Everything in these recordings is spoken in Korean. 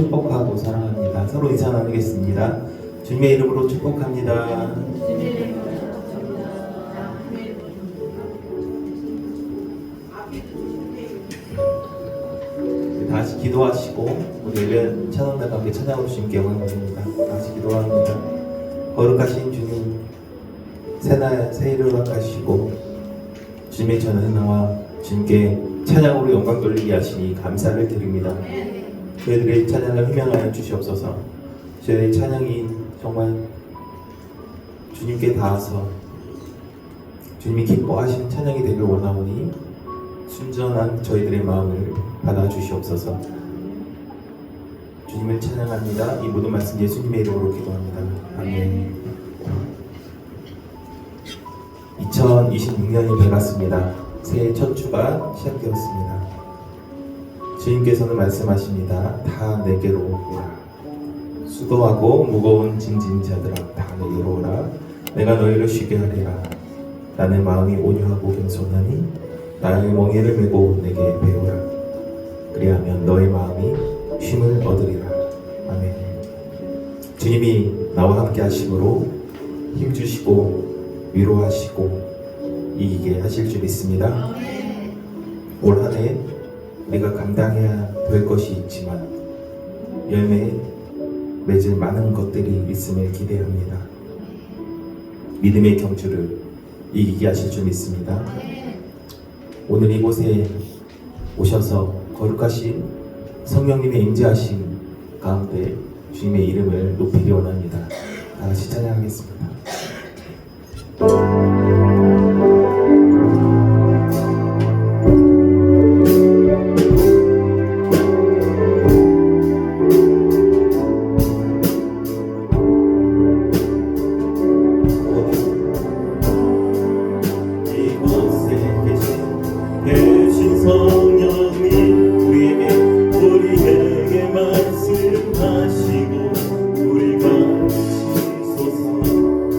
축복하고 사랑합니다. 서로 인사 나누겠습니다. 주님의 이름으로 축복합니다. 다시 기도하시고 우리 예배 찬양과 함께 찬양으로 주님께 영광 드립니다. 다시 기도합니다. 거룩하신 주님, 새 일을 허락하시고 주님의 전하는 나와 주님께 찬양으로 영광 돌리게 하시니 감사를 드립니다. 저희들의 찬양을 흠양하여 주시옵소서. 저희의 찬양이 정말 주님께 닿아서 주님이 기뻐하시는 찬양이 되길 원하오니 순전한 저희들의 마음을 받아 주시옵소서. 주님을 찬양합니다. 이 모든 말씀 예수님의 이름으로 기도합니다. 아멘. 2026년이 밝았습니다. 새해 첫 주가 시작되었습니다. 주님께서는 말씀하십니다. 다 내게로 오라. 수고하고 무거운 짐진 자들아 다 내게로 오라. 내가 너희를 쉬게 하리라. 나는 마음이 온유하고 겸손하니 나의 멍에를 메고 내게 배우라. 그리하면 너의 마음이 쉼을 얻으리라. 아멘. 주님이 나와 함께 하심으로 힘주시고 위로하시고 이기게 하실 줄 믿습니다. 올 한 해 우리가 감당해야 될 것이 있지만 열매 맺을 많은 것들이 있음을 기대합니다. 믿음의 경주를 이기게 하실 줄 믿습니다. 오늘 이곳에 오셔서 거룩하신 성령님의 임재하심 가운데 주님의 이름을 높이기 원합니다. 다 같이 찬양하겠습니다. 우리에게 말씀하시고 우리가 지소서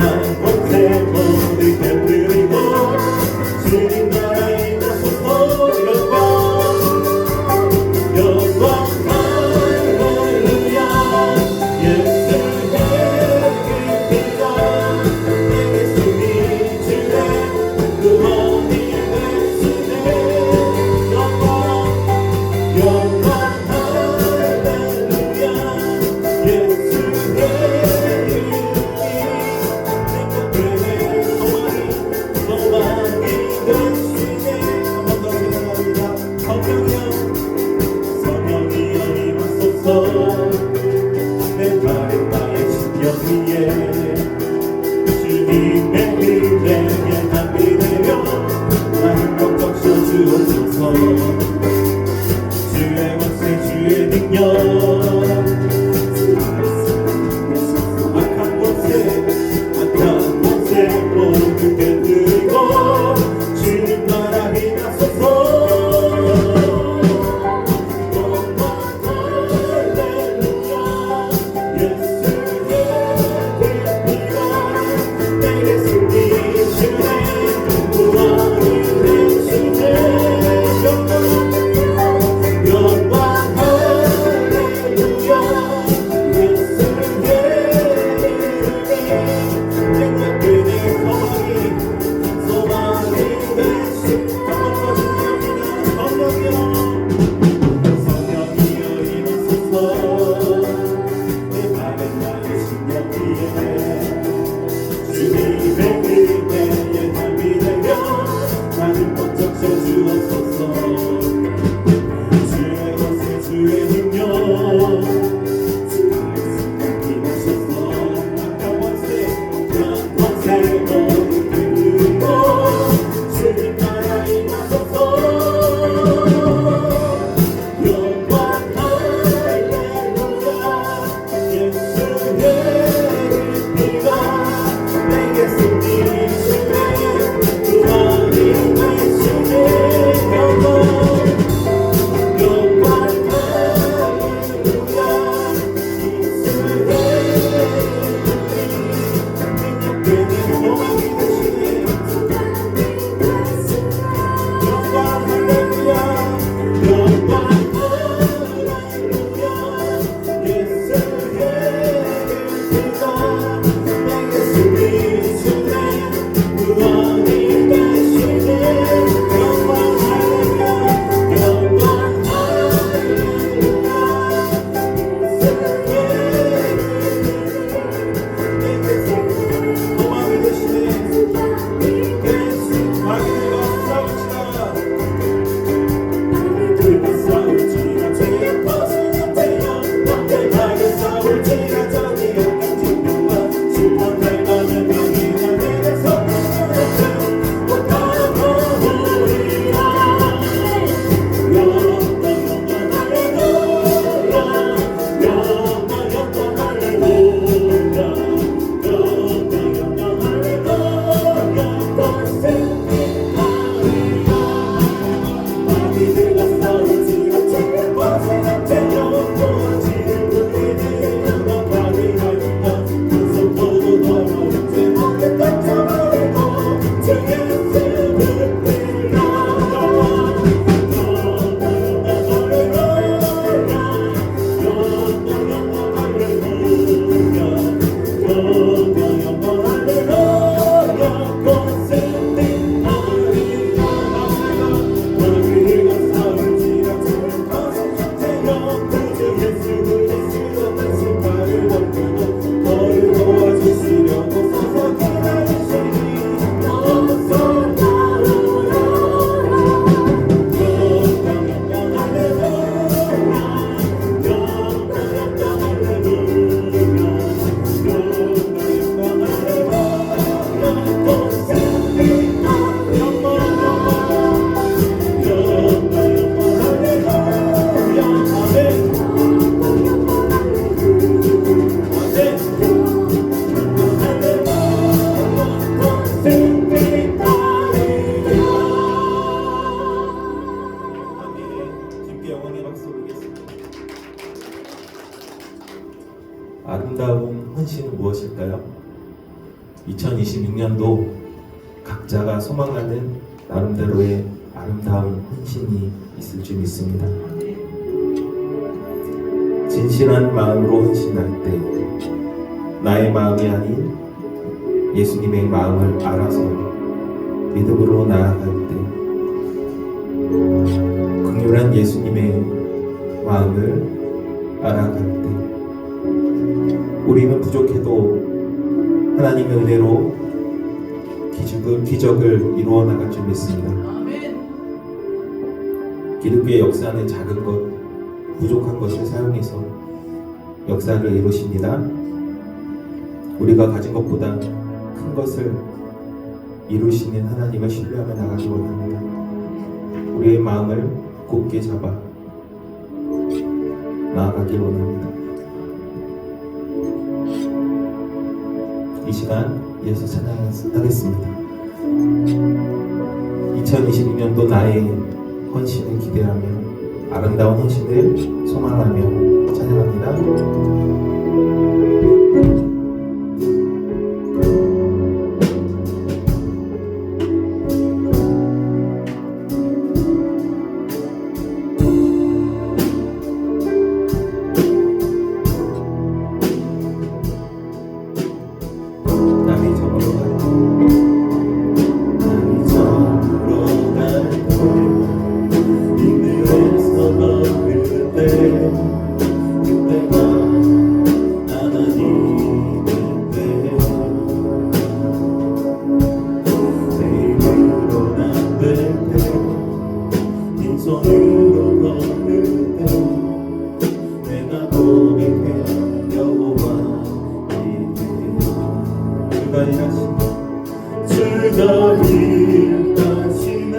곳에 모두 곁들이고 주님 나라에 나서서 영광 할렐루야 예수의 그리스도 예수님 주의 구원이 되시네 영광 할렐루야 예수의 내 마른 나의 신경 위에 주님의 은혜에 담비 되며 나는 걱정 주옵소서 주의 권세 주의 능력 악한 곳에 모두 곁들이고 주님 나라 빛나소서 2026년도 각자가 소망하는 나름대로의 아름다운 헌신이 있을 줄 믿습니다. 진실한 마음으로 헌신할 때 나의 마음이 아닌 예수님의 마음을 알아서 믿음으로 나아갈 때 긍휼한 예수님의 마음을 알아갈 때 우리는 부족해도 하나님의 은혜로 기적을 이루어 나갈 줄 믿습니다. 기독교의 역사는 작은 것, 부족한 것을 사용해서 역사를 이루십니다. 우리가 가진 것보다 큰 것을 이루시는 하나님을 신뢰하며 나가기 원합니다. 우리의 마음을 굳게 잡아 나아가길 원합니다. 이 시간 이어서 찬양하겠습니다. 2026년도 나의 헌신을 기대하며 아름다운 헌신을 소망하며 찬양합니다. 주가 일하시네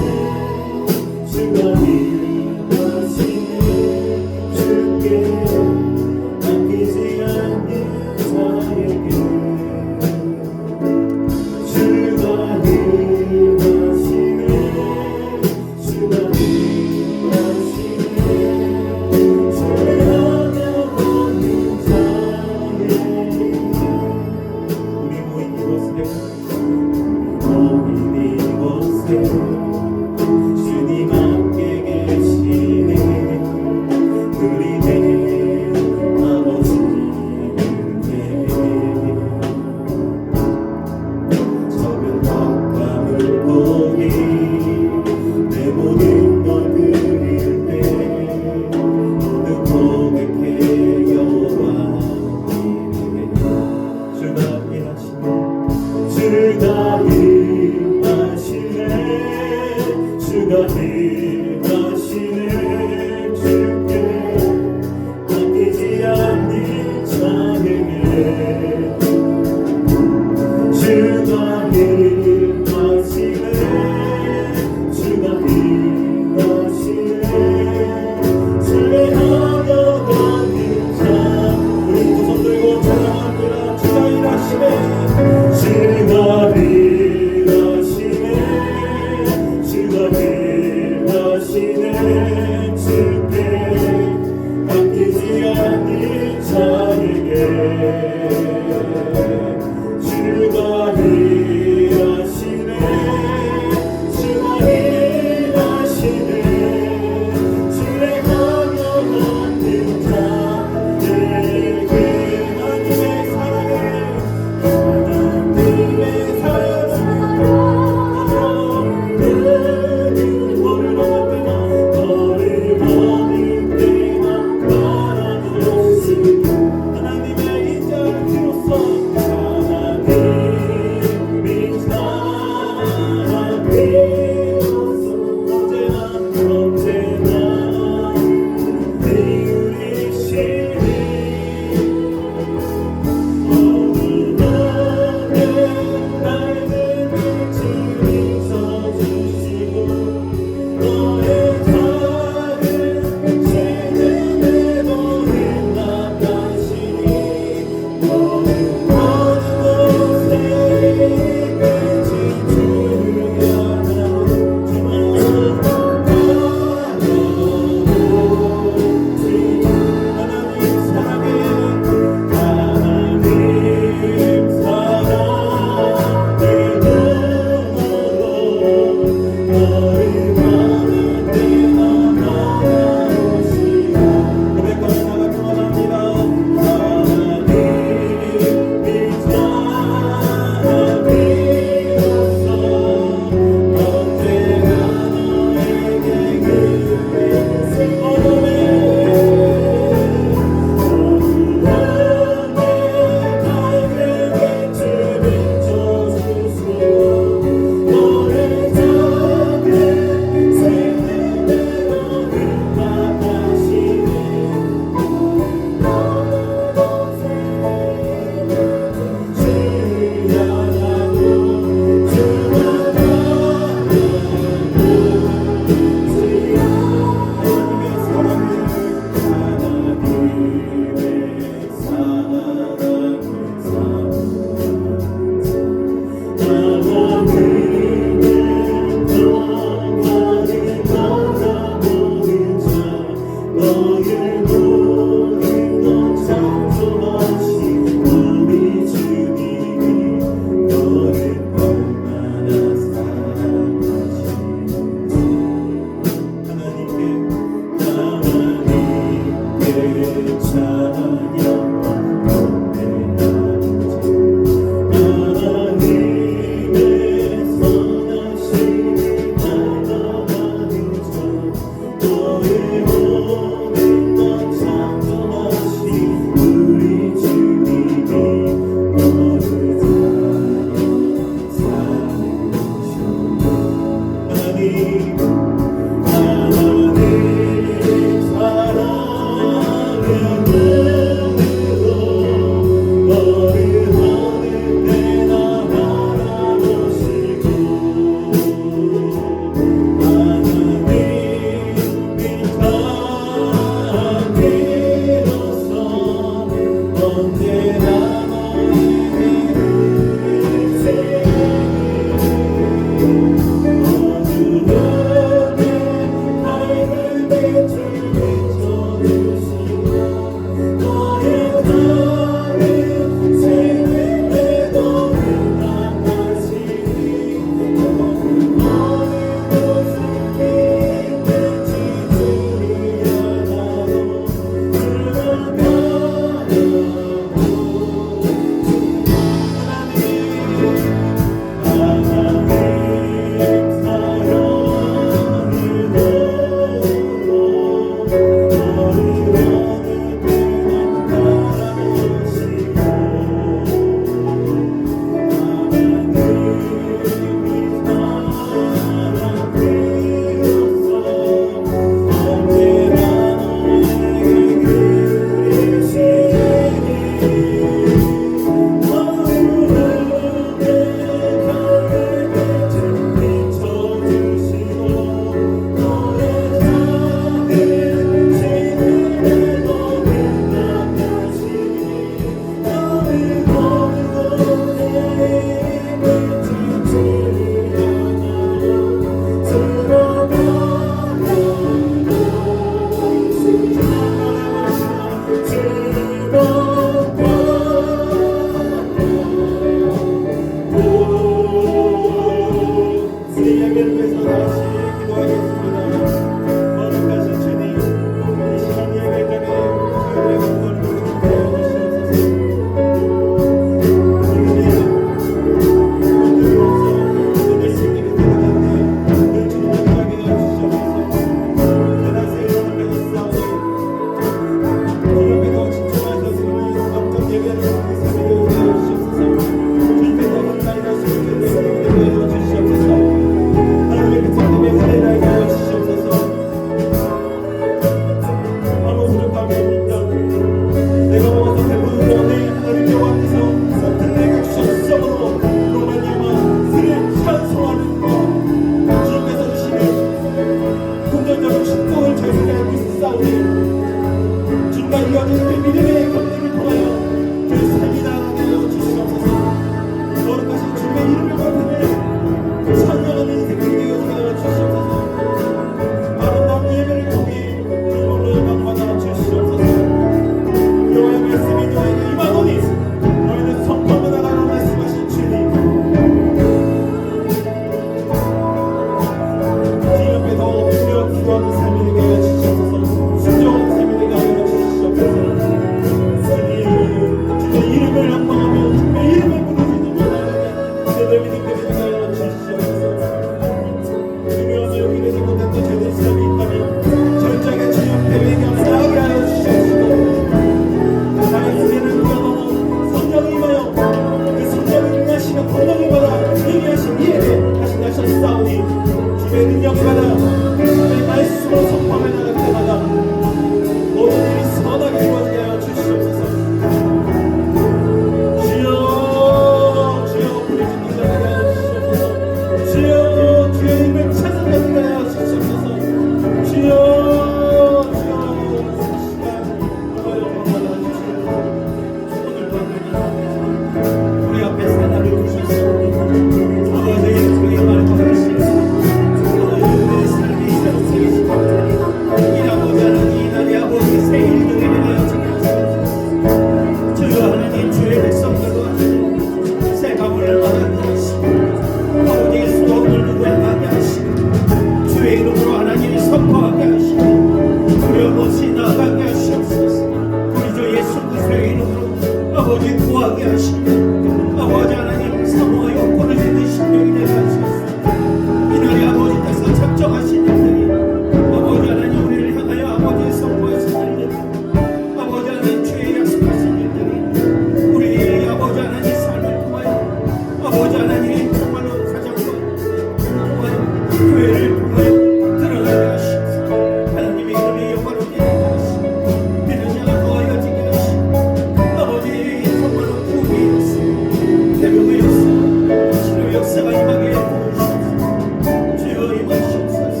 은혜가 임하게 도우시옵소서. 주여 임하시옵소서.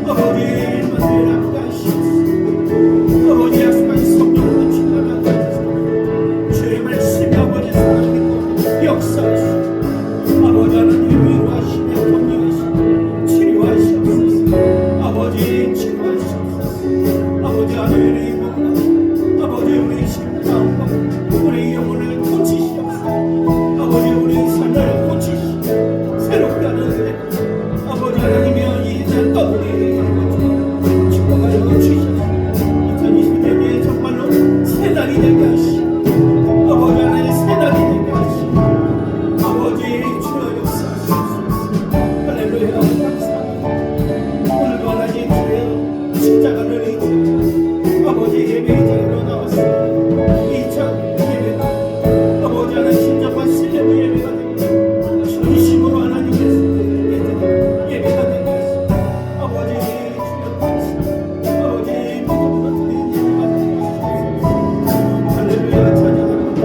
아버지 만대 앞가시옵소서. 아버지 약속한 성령으로 충만하게 하소서. 주의 말씀이 아버지 살아있고 역사하시고 아버지 하나님 위로하시며 격려하시고 치료하시옵소서. 아버지 치료하시옵소서. 아버지 하나님의 몸과 아버지 우리 심장과 우리 영혼을 고치시옵소서. 아버지 우리 삶을 고치시고 새롭게 하는 은혜 아버지 하나님이여 이제 떠오르게 축복하여 주시옵소서. 2020년에 정말로 새날이 되게 하시고 아버지 하나님 새날이 되게 하시고 아버지 주여 역사하시옵소서. 할렐루야 감사합니다. 오늘도 하나님 주여 십자가를 잊고 아버지 예배 자리로 나왔습니다. 2차 예배가 아버지 하나님 신정과 신뢰의 예배가 되고 진심으로 하나님께서 예배가 되고 아버지 주여 감사합니다. 아버지 모두가 드리는 예배가 되고 할렐루야 찬양합니다.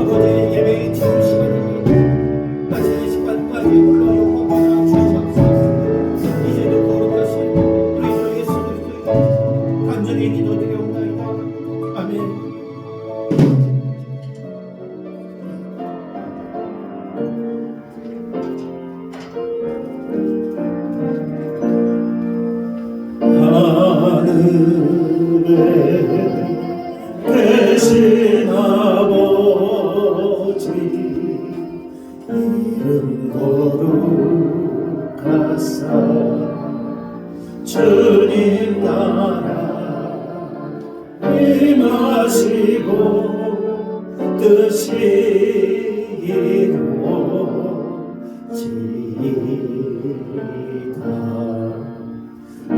아버지 예배의 지금 시간을 마치는 시간까지 홀로 영광받아 주시옵소서. 이제도 거룩하신 우리 주 예수 그리스도의 간절히 기도드리옵나이다. 아멘. 하늘에 계신 아버지 이름 거룩하사 주님 나라 임하시고 뜻이 이루어지이다.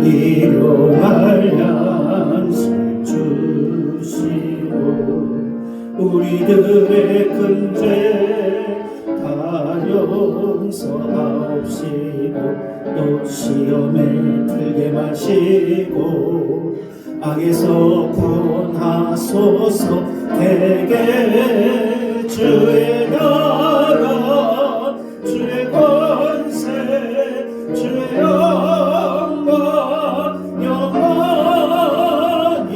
일용할 양식 주시고 우리들의 큰 죄 다 용서하옵시고 또 시험에 들게 마시고 악에서 구원하소서. 대개 주의 나라 주의 권세 주의 영광 영원히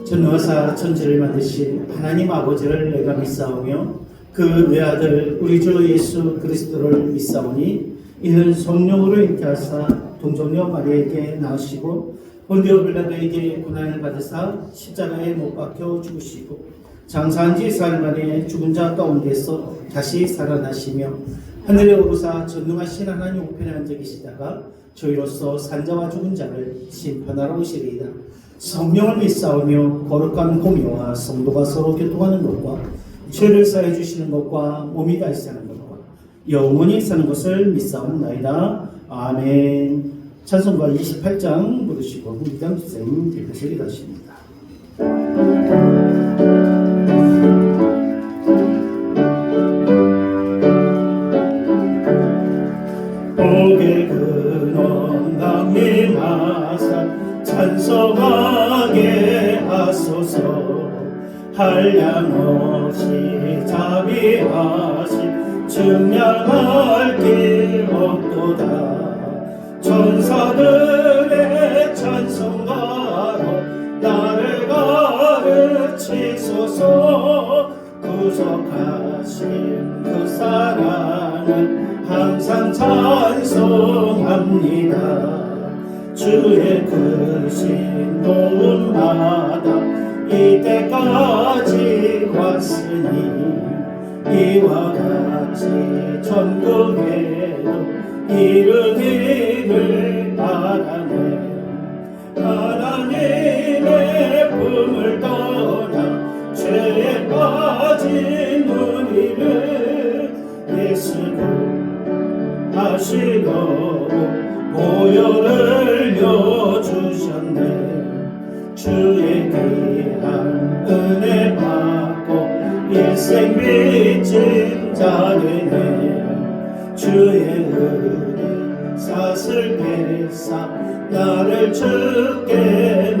전능하사 천지를 만드신 하나님 아버지를 내가 믿사오며 그 외아들 우리 주 예수 그리스도를 믿사오니 이는 성령으로 잉태하사 동정녀 마리아에게 낳으시고 본디오 빌라도에게 고난을 받으사 십자가에 못 박혀 죽으시고 장사한 지 사흘 만에 죽은 자 가운데서 다시 살아나시며 하늘에 오르사 전능하신 하나님 우편에 앉아 계시다가 저희로서 산자와 죽은 자를 심판하러 오시리이다. 성령을 믿사오며 거룩한 공의와 성도가 서로 교통하는 것과 죄를 사해 주시는 것과 몸이 다시 사는 것과 영원히 사는 것을 믿사옵나이다. 아멘. 찬송가 28장 부르시고 이담 선생님 대표서 기도하십니다. 복의 근원 강림하사 찬송하게 하소서. 한량없이 자비하시 증량할 길 없도다. 천사들의 찬송가로 나를 가르치소서. 구속하신 그 사랑을 항상 찬송합니다. 주의 크신 도움마다 이때까지 왔으니 이와 같이 천국에도 이르기를 바라네. 하나님의 품을 떠나 죄에 빠진 우리를 예수로 하시려고 보혈을 여주셨네. 주의 귀한 은혜 받고 일생 빚진 자 되네. 주의 은혜 사슬 빼사 나를 주께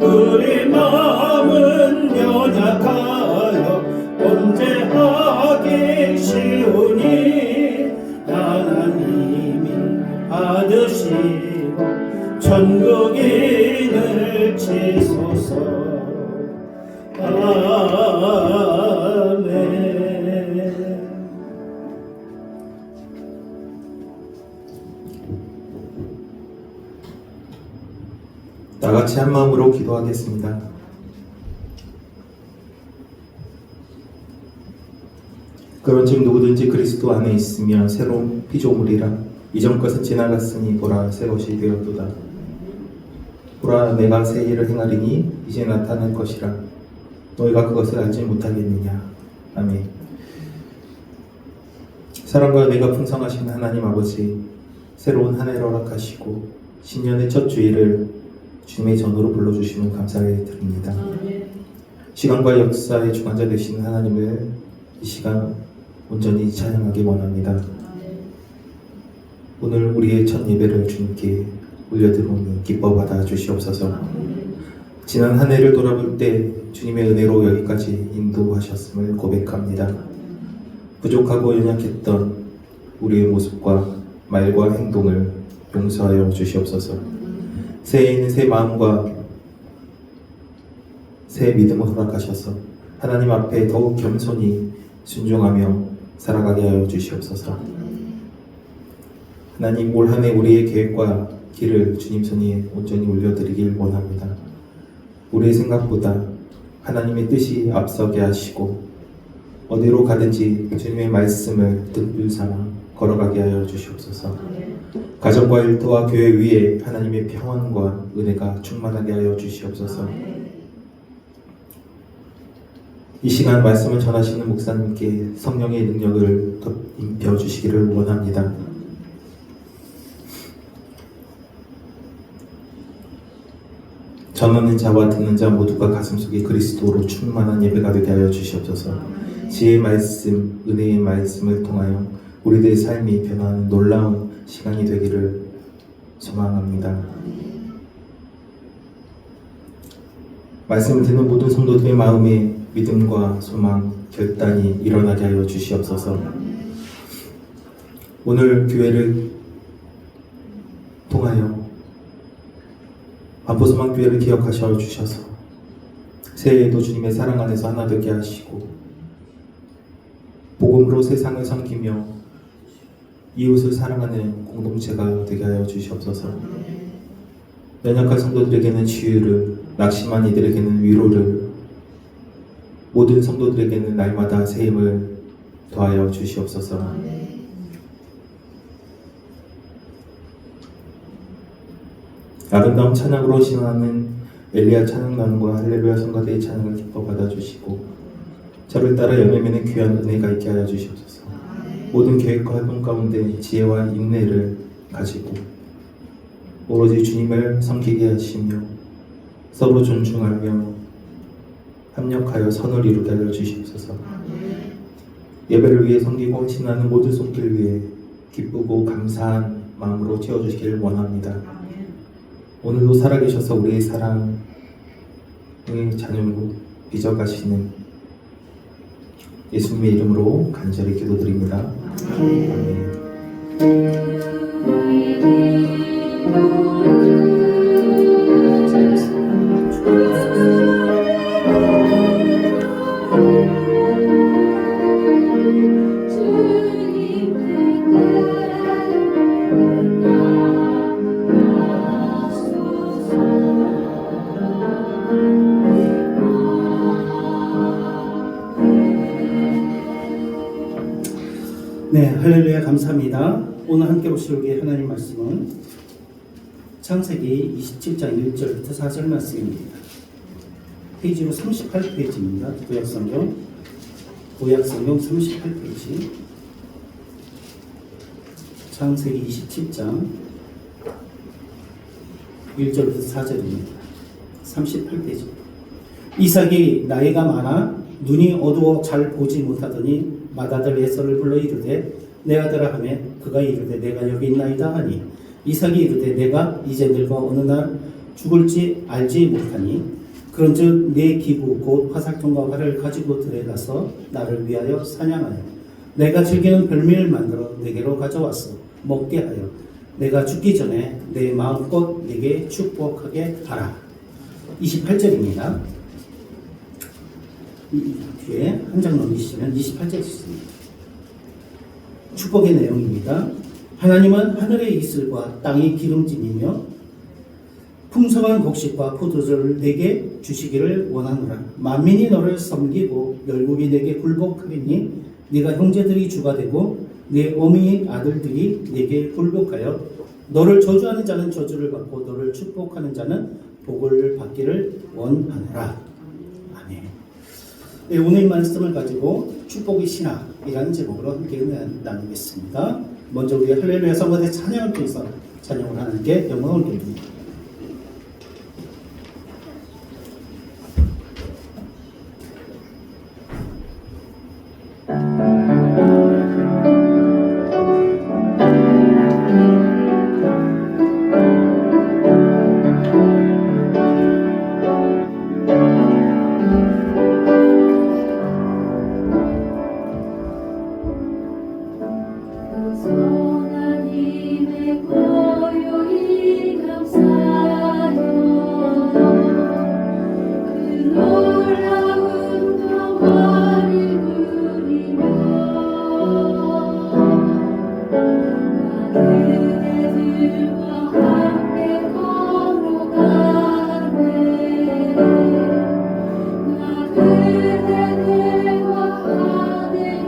우리 마음은 연약하여 범죄하기 쉬우니 하나님이 받으시고 천국인을 치소서. 아멘. 다 같이 한 마음으로 기도하겠습니다. 그런즉 누구든지 그리스도 안에 있으면 새로운 피조물이라 이전 것은 지나갔으니 보라 새 것이 되었도다. 보라 내가 새 일을 행하리니 이제 나타날 것이라 너희가 그것을 알지 못하겠느냐. 아멘. 사랑과 은혜가 풍성하신 하나님 아버지, 새로운 한 해를 허락하시고 신년의 첫 주일을 주님의 전으로 불러주시면 감사를 드립니다. 시간과 역사의 주관자 되시는 하나님을 이 시간 온전히 찬양하기 원합니다. 오늘 우리의 첫 예배를 주님께 올려드리니 기뻐 받아 주시옵소서. 지난 한 해를 돌아볼 때 주님의 은혜로 여기까지 인도하셨음을 고백합니다. 부족하고 연약했던 우리의 모습과 말과 행동을 용서하여 주시옵소서. 새해에는 새 마음과 새 믿음을 허락하셔서 하나님 앞에 더욱 겸손히 순종하며 살아가게 하여 주시옵소서. 하나님, 올 한 해 우리의 계획과 길을 주님 손에 온전히 올려드리길 원합니다. 우리의 생각보다 하나님의 뜻이 앞서게 하시고 어디로 가든지 주님의 말씀을 득불 삼아 걸어가게 하여 주시옵소서. 가정과 일터와 교회 위에 하나님의 평안과 은혜가 충만하게 하여 주시옵소서. 이 시간 말씀을 전하시는 목사님께 성령의 능력을 입혀 주시기를 원합니다. 전하는 자와 듣는 자 모두가 가슴속에 그리스도로 충만한 예배가 되게 하여 주시옵소서. 지혜의 말씀, 은혜의 말씀을 통하여 우리들의 삶이 변화하는 놀라운 시간이 되기를 소망합니다. 말씀을 듣는 모든 성도들의 마음에 믿음과 소망, 결단이 일어나게 하여 주시옵소서. 오늘 교회를 통하여 반포소망교회를 기억하셔 주셔서 새해에도 주님의 사랑 안에서 하나 되게 하시고 복음으로 세상을 섬기며 이웃을 사랑하는 공동체가 되게 하여 주시옵소서. 연약한 성도들에게는 치유를, 낙심한 이들에게는 위로를, 모든 성도들에게는 날마다 새 힘을 더하여 주시옵소서. 아름다운 찬양으로 신앙하는 엘리야 찬양단과 할렐루야 성가대의 찬양을 기뻐 받아주시고 저를 따라 열매맺는 귀한 은혜가 있게 하여 주시옵소서. 모든 계획과 활동 가운데 지혜와 인내를 가지고 오로지 주님을 섬기게 하시며 서로 존중하며 합력하여 선을 이루게 하여 주시옵소서. 예배를 위해 섬기고 헌신하는 모든 손길 위에 기쁘고 감사한 마음으로 채워주시기를 원합니다. 오늘도 살아계셔서 우리의 사랑의 자녀로 빚어가시는 예수님의 이름으로 간절히 기도드립니다. 아멘. 네, 할렐루야 감사합니다. 오늘 함께 보실 우리 하나님 말씀은 창세기 27장 1절부터 4절 말씀입니다. 페이지로 38페이지입니다. 구약성경 38페이지 창세기 27장 1절부터 4절입니다. 38페이지. 이삭이 나이가 많아 눈이 어두워 잘 보지 못하더니 맏아들 에서를 불러 이르되 내 아들아 하매 그가 이르되 내가 여기 있나이다 하니 이삭이 이르되 내가 이제 늙어 어느 날 죽을지 알지 못하니 그런즉 내 기구 곧 화살통과 활을 가지고 들어가서 나를 위하여 사냥하여 내가 즐기는 별미를 만들어 내게로 가져왔어 먹게 하여 내가 죽기 전에 내 마음껏 내게 축복하게 하라. 28절입니다. 이 뒤에 한 장 넘기시면 28절 있습니다. 축복의 내용입니다. 하나님은 하늘의 이슬과 땅의 기름짐이며 풍성한 곡식과 포도주를 내게 주시기를 원하노라. 만민이 너를 섬기고 열국이 내게 굴복하리니 네가 형제들이 주가 되고 네 어미의 아들들이 내게 굴복하여 너를 저주하는 자는 저주를 받고 너를 축복하는 자는 복을 받기를 원하노라. 아멘. 네, 오늘 이 말씀을 가지고 축복의 신학이라는 제목으로 함께 나누겠습니다. 먼저 우리 할렐루야 성가대 찬양을 통해서 찬양을 하나님께 영광을 돌립니다. 하나님의 고요히 감사하여 그 놀라운 평화를 누리며 나 그대들과 함께 걸어가네 나 그대들과 하늘을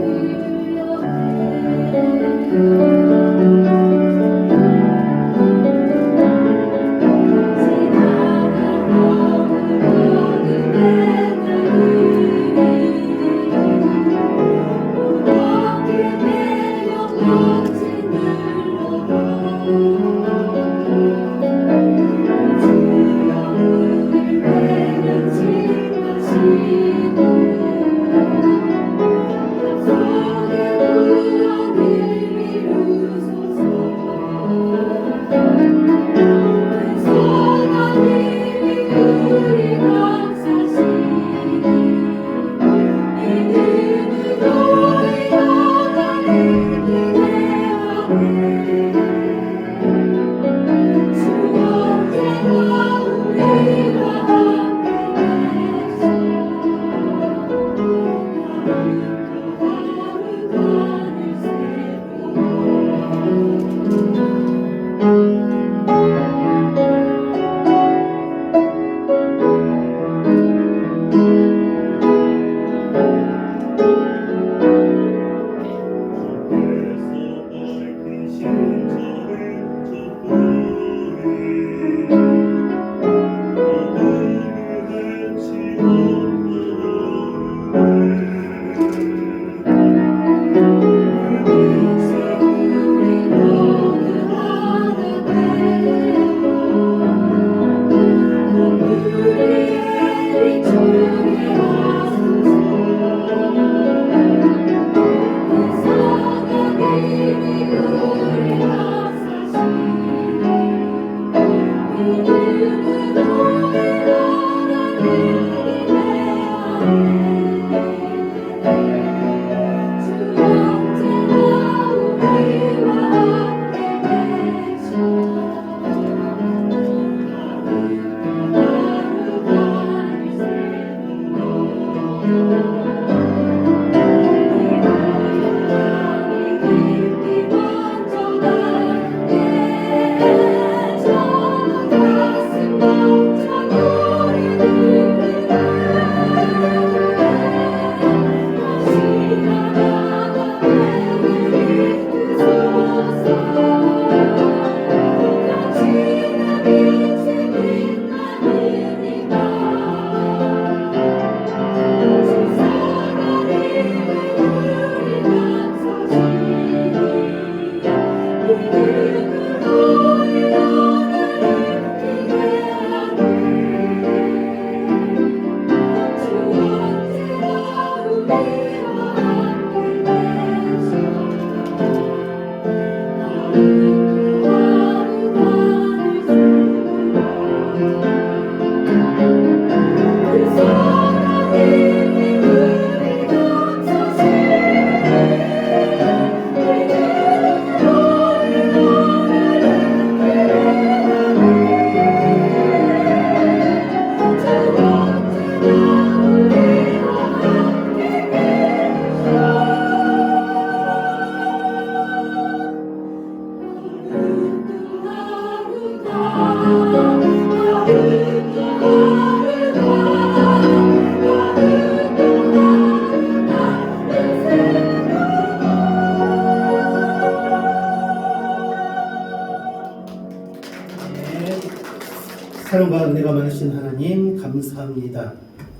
사랑과 은혜가 많으신 하나님 감사합니다.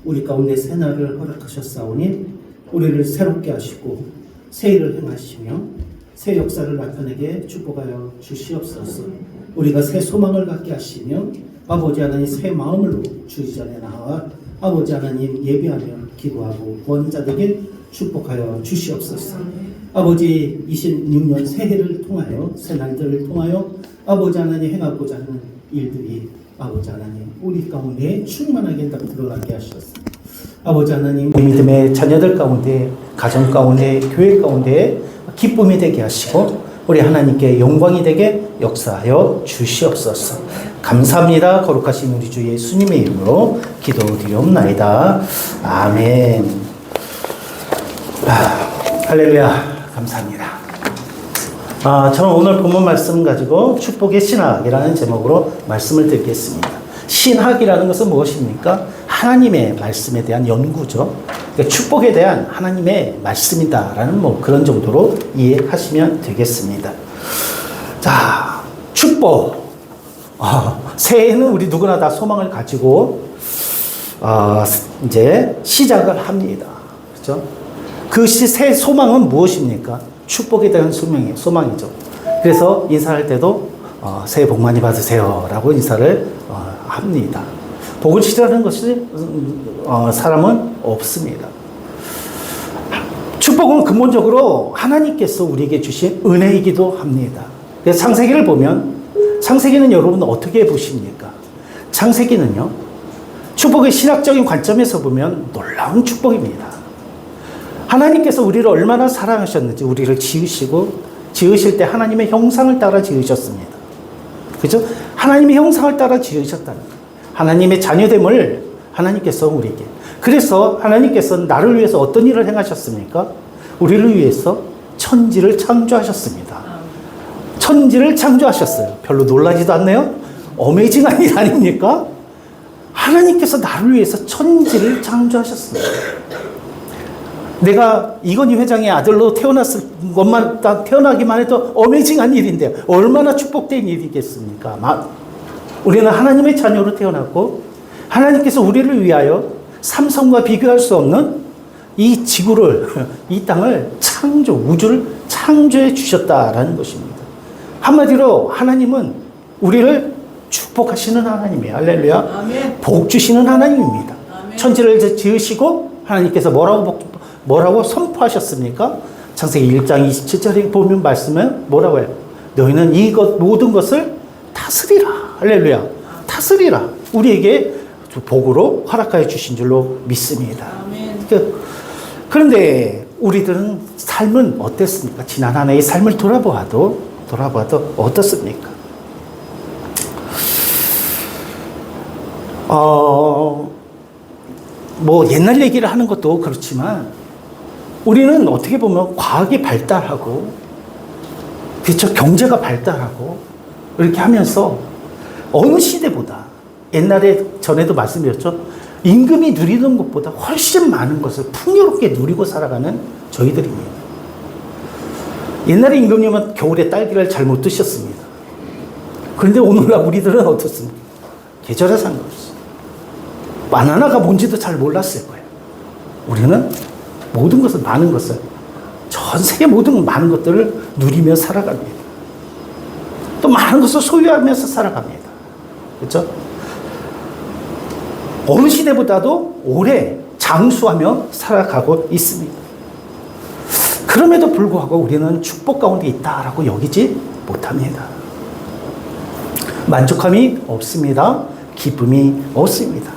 우리 가운데 새날을 허락하셨사오니 우리를 새롭게 하시고 새 일을 행하시며 새 역사를 나타내게 축복하여 주시옵소서. 우리가 새 소망을 갖게 하시며 아버지 하나님 새 마음으로 주의 전에 나와 아버지 하나님 예배하며 기도하고 구원자들에게 축복하여 주시옵소서. 아버지 26년 새해를 통하여 새날들을 통하여 아버지 하나님 행하고자 하는 일들이 아버지 하나님 우리 가운데 충만하게 드러나게 하셨습니다. 아버지 하나님 우리 믿음의 자녀들 가운데 가정 가운데 교회 가운데 기쁨이 되게 하시고 우리 하나님께 영광이 되게 역사하여 주시옵소서. 감사합니다. 거룩하신 우리 주 예수님의 이름으로 기도드리옵나이다. 아멘. 할렐루야. 감사합니다. 저는 오늘 본문 말씀 가지고 축복의 신학이라는 제목으로 말씀을 드리겠습니다. 신학이라는 것은 무엇입니까? 하나님의 말씀에 대한 연구죠. 그러니까 축복에 대한 하나님의 말씀이다라는 그런 정도로 이해하시면 되겠습니다. 자, 축복. 새해에는 우리 누구나 다 소망을 가지고 이제 시작을 합니다. 그렇죠? 그 새 소망은 무엇입니까? 축복에 대한 소망이죠. 그래서 인사할 때도 새해 복 많이 받으세요 라고 인사를 합니다. 복을 싫어하는 것이 사람은 없습니다. 축복은 근본적으로 하나님께서 우리에게 주신 은혜이기도 합니다. 그래서 창세기를 보면 창세기는 여러분 어떻게 보십니까? 창세기는요 축복의 신학적인 관점에서 보면 놀라운 축복입니다. 하나님께서 우리를 얼마나 사랑하셨는지 우리를 지으실 때 하나님의 형상을 따라 지으셨습니다. 그죠? 하나님의 형상을 따라 지으셨다는 거예요. 하나님의 자녀됨을 하나님께서 우리에게. 그래서 하나님께서는 나를 위해서 어떤 일을 행하셨습니까? 우리를 위해서 천지를 창조하셨습니다. 천지를 창조하셨어요. 별로 놀라지도 않네요? 어메이징한 일 아닙니까? 하나님께서 나를 위해서 천지를 창조하셨습니다. 내가 이건희 회장의 아들로 태어나기만 해도 어메이징한 일인데 얼마나 축복된 일이겠습니까? 우리는 하나님의 자녀로 태어났고 하나님께서 우리를 위하여 삼성과 비교할 수 없는 이 지구를, 이 땅을 우주를 창조해 주셨다라는 것입니다. 한마디로 하나님은 우리를 축복하시는 하나님이에요. 할렐루야. 아멘. 복 주시는 하나님입니다. 아멘. 천지를 지으시고 하나님께서 뭐라고 선포하셨습니까? 창세기 1장 27절에 보면 말씀은 뭐라고 해요? 너희는 모든 것을 다스리라. 할렐루야. 다스리라. 우리에게 복으로 허락하여 주신 줄로 믿습니다. 그런데 우리들은 삶은 어땠습니까? 지난 한 해의 삶을 돌아봐도 어떻습니까? 옛날 얘기를 하는 것도 그렇지만 우리는 어떻게 보면 과학이 발달하고 그렇죠? 경제가 발달하고 이렇게 하면서 어느 시대보다 옛날에 전에도 말씀드렸죠. 임금이 누리는 것보다 훨씬 많은 것을 풍요롭게 누리고 살아가는 저희들입니다. 옛날에 임금님은 겨울에 딸기를 잘 못 드셨습니다. 그런데 오늘날 우리들은 어떻습니까? 계절에 상관없어요. 바나나가 뭔지도 잘 몰랐을 거예요. 우리는 모든 것을, 많은 것을, 전 세계 많은 것들을 누리며 살아갑니다. 또 많은 것을 소유하면서 살아갑니다. 그렇죠? 어느 시대보다도 오래 장수하며 살아가고 있습니다. 그럼에도 불구하고 우리는 축복 가운데 있다라고 여기지 못합니다. 만족함이 없습니다. 기쁨이 없습니다.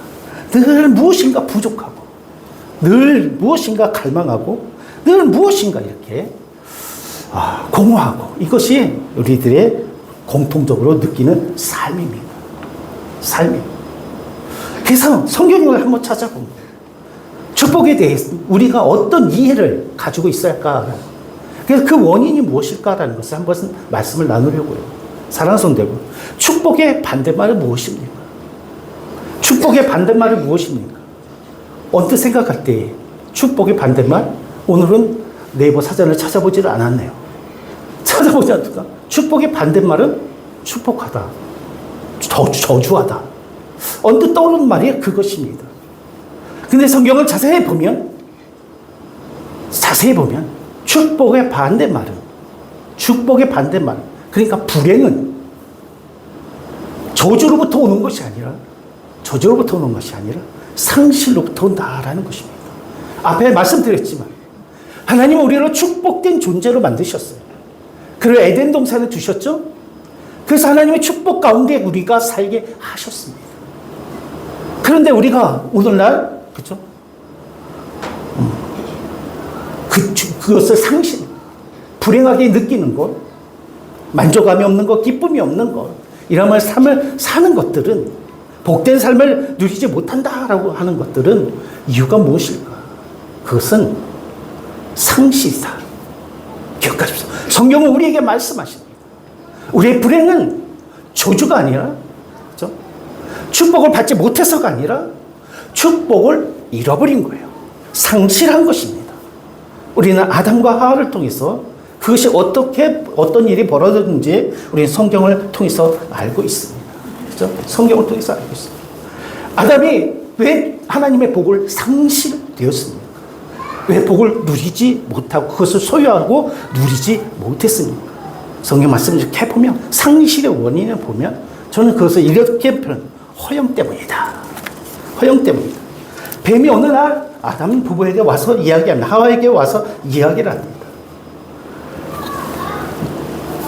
늘 무엇인가 부족하고, 늘 무엇인가 갈망하고, 늘 무엇인가 이렇게 공허하고, 이것이 우리들의 공통적으로 느끼는 삶입니다. 삶입니다. 그래서 성경을 한번 찾아보면 축복에 대해서 우리가 어떤 이해를 가지고 있어야 할까? 그래서 그 원인이 무엇일까라는 것을 한번 말씀을 나누려고요. 사랑하는 성도들, 축복의 반대말은 무엇입니까? 축복의 반대말은 무엇입니까? 언뜻 생각할 때 축복의 반대말? 오늘은 네이버 사전을 찾아보지를 않았네요. 찾아보지 않을까? 축복의 반대말은 축복하다, 저주하다, 언뜻 떠오르는 말이 그것입니다. 근데 성경을 자세히 보면 축복의 반대말은 그러니까 불행은 저주로부터 오는 것이 아니라 상실로부터 온다라는 것입니다. 앞에 말씀드렸지만 하나님은 우리를 축복된 존재로 만드셨어요. 그를 에덴 동산에 두셨죠. 그래서 하나님의 축복 가운데 우리가 살게 하셨습니다. 그런데 우리가 오늘날 그렇죠? 그것을 불행하게 느끼는 것, 만족감이 없는 것, 기쁨이 없는 것, 이런 삶을 사는 것들은, 복된 삶을 누리지 못한다라고 하는 것들은 이유가 무엇일까? 그것은 상실이다. 기억하십시오. 성경은 우리에게 말씀하십니다. 우리의 불행은 저주가 아니라, 그렇죠? 축복을 받지 못해서가 아니라 축복을 잃어버린 거예요. 상실한 것입니다. 우리는 아담과 하와를 통해서 그것이 어떤 일이 벌어졌는지 우리는 성경을 통해서 알고 있습니다. 그렇죠? 성경을 통해서 알고 있습니다. 아담이 왜 하나님의 복을 상실되었습니까? 왜 복을 누리지 못하고 그것을 소유하고 누리지 못했습니까? 성경 말씀을 이렇게 보면 상실의 원인을 보면 저는 그것을 이렇게 표현합니다. 허영 때문이다. 허영 때문이다. 뱀이 어느 날 아담 부부에게 와서 이야기합니다. 하와에게 와서 이야기를 합니다.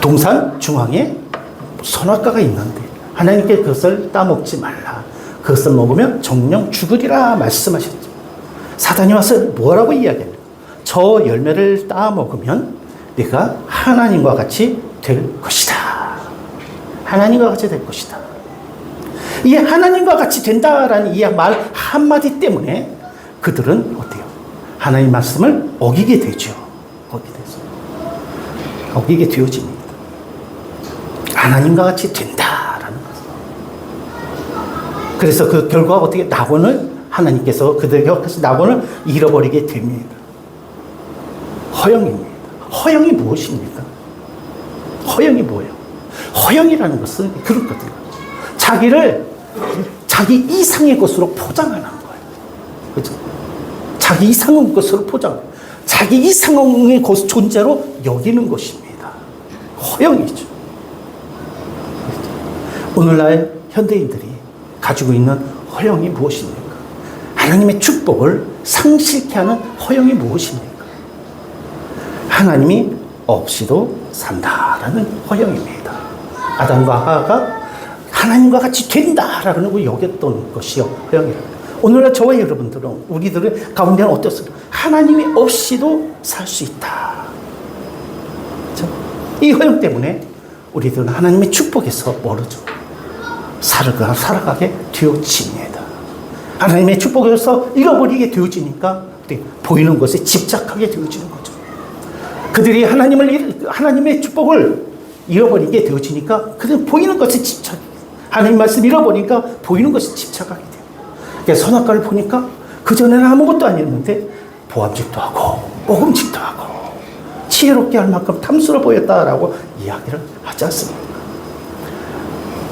동산 중앙에 선악과가 있는데 하나님께 그것을 따먹지 말라. 그것을 먹으면 정령 죽으리라 말씀하셨죠. 사단이 와서 뭐라고 이야기합니까? 저 열매를 따먹으면 네가 하나님과 같이 될 것이다. 하나님과 같이 될 것이다. 이 하나님과 같이 된다라는 이 말 한마디 때문에 그들은 어때요? 하나님 말씀을 어기게 되죠. 어기게 되어집니다. 하나님과 같이 된다라는 것. 그래서 그 결과가 어떻게 낙원을 하나님께서 그들에게 허락하신 낙원을 잃어버리게 됩니다. 허영입니다. 허영이 무엇입니까? 허영이 뭐예요? 허영이라는 것은 그런 거거든요. 자기를 자기 이상의 것으로 포장하는 거예요. 그렇죠? 자기 이상의 것으로 자기 이상의 존재로 여기는 것입니다. 허영이죠. 오늘날 현대인들이 가지고 있는 허영이 무엇입니까? 하나님의 축복을 상실케 하는 허영이 무엇입니까? 하나님이 없이도 산다라는 허영입니다. 아담과 하와가 하나님과 같이 된다라는 걸 여겼던 것이요, 허영이랍니다. 오늘날 저와 여러분들은, 우리들의 가운데는 어떻습니까? 하나님이 없이도 살 수 있다. 그렇죠? 이 허영 때문에 우리들은 하나님의 축복에서 멀어져 살아가게 되어집니다. 하나님의 축복에서 잃어버리게 되어지니까 보이는 것에 집착하게 되어지는 거죠. 그들이 하나님의 축복을 잃어버리게 되어지니까 그들은 보이는 것에 집착해요. 하나님 말씀 잃어버리니까 보이는 것에 집착하게 돼요. 그러니까 선악과를 보니까 그전에는 아무것도 아니었는데 보암직도 하고 먹음직도 하고 지혜롭게 할 만큼 탐스러워 보였다라고 이야기를 하지 않습니까?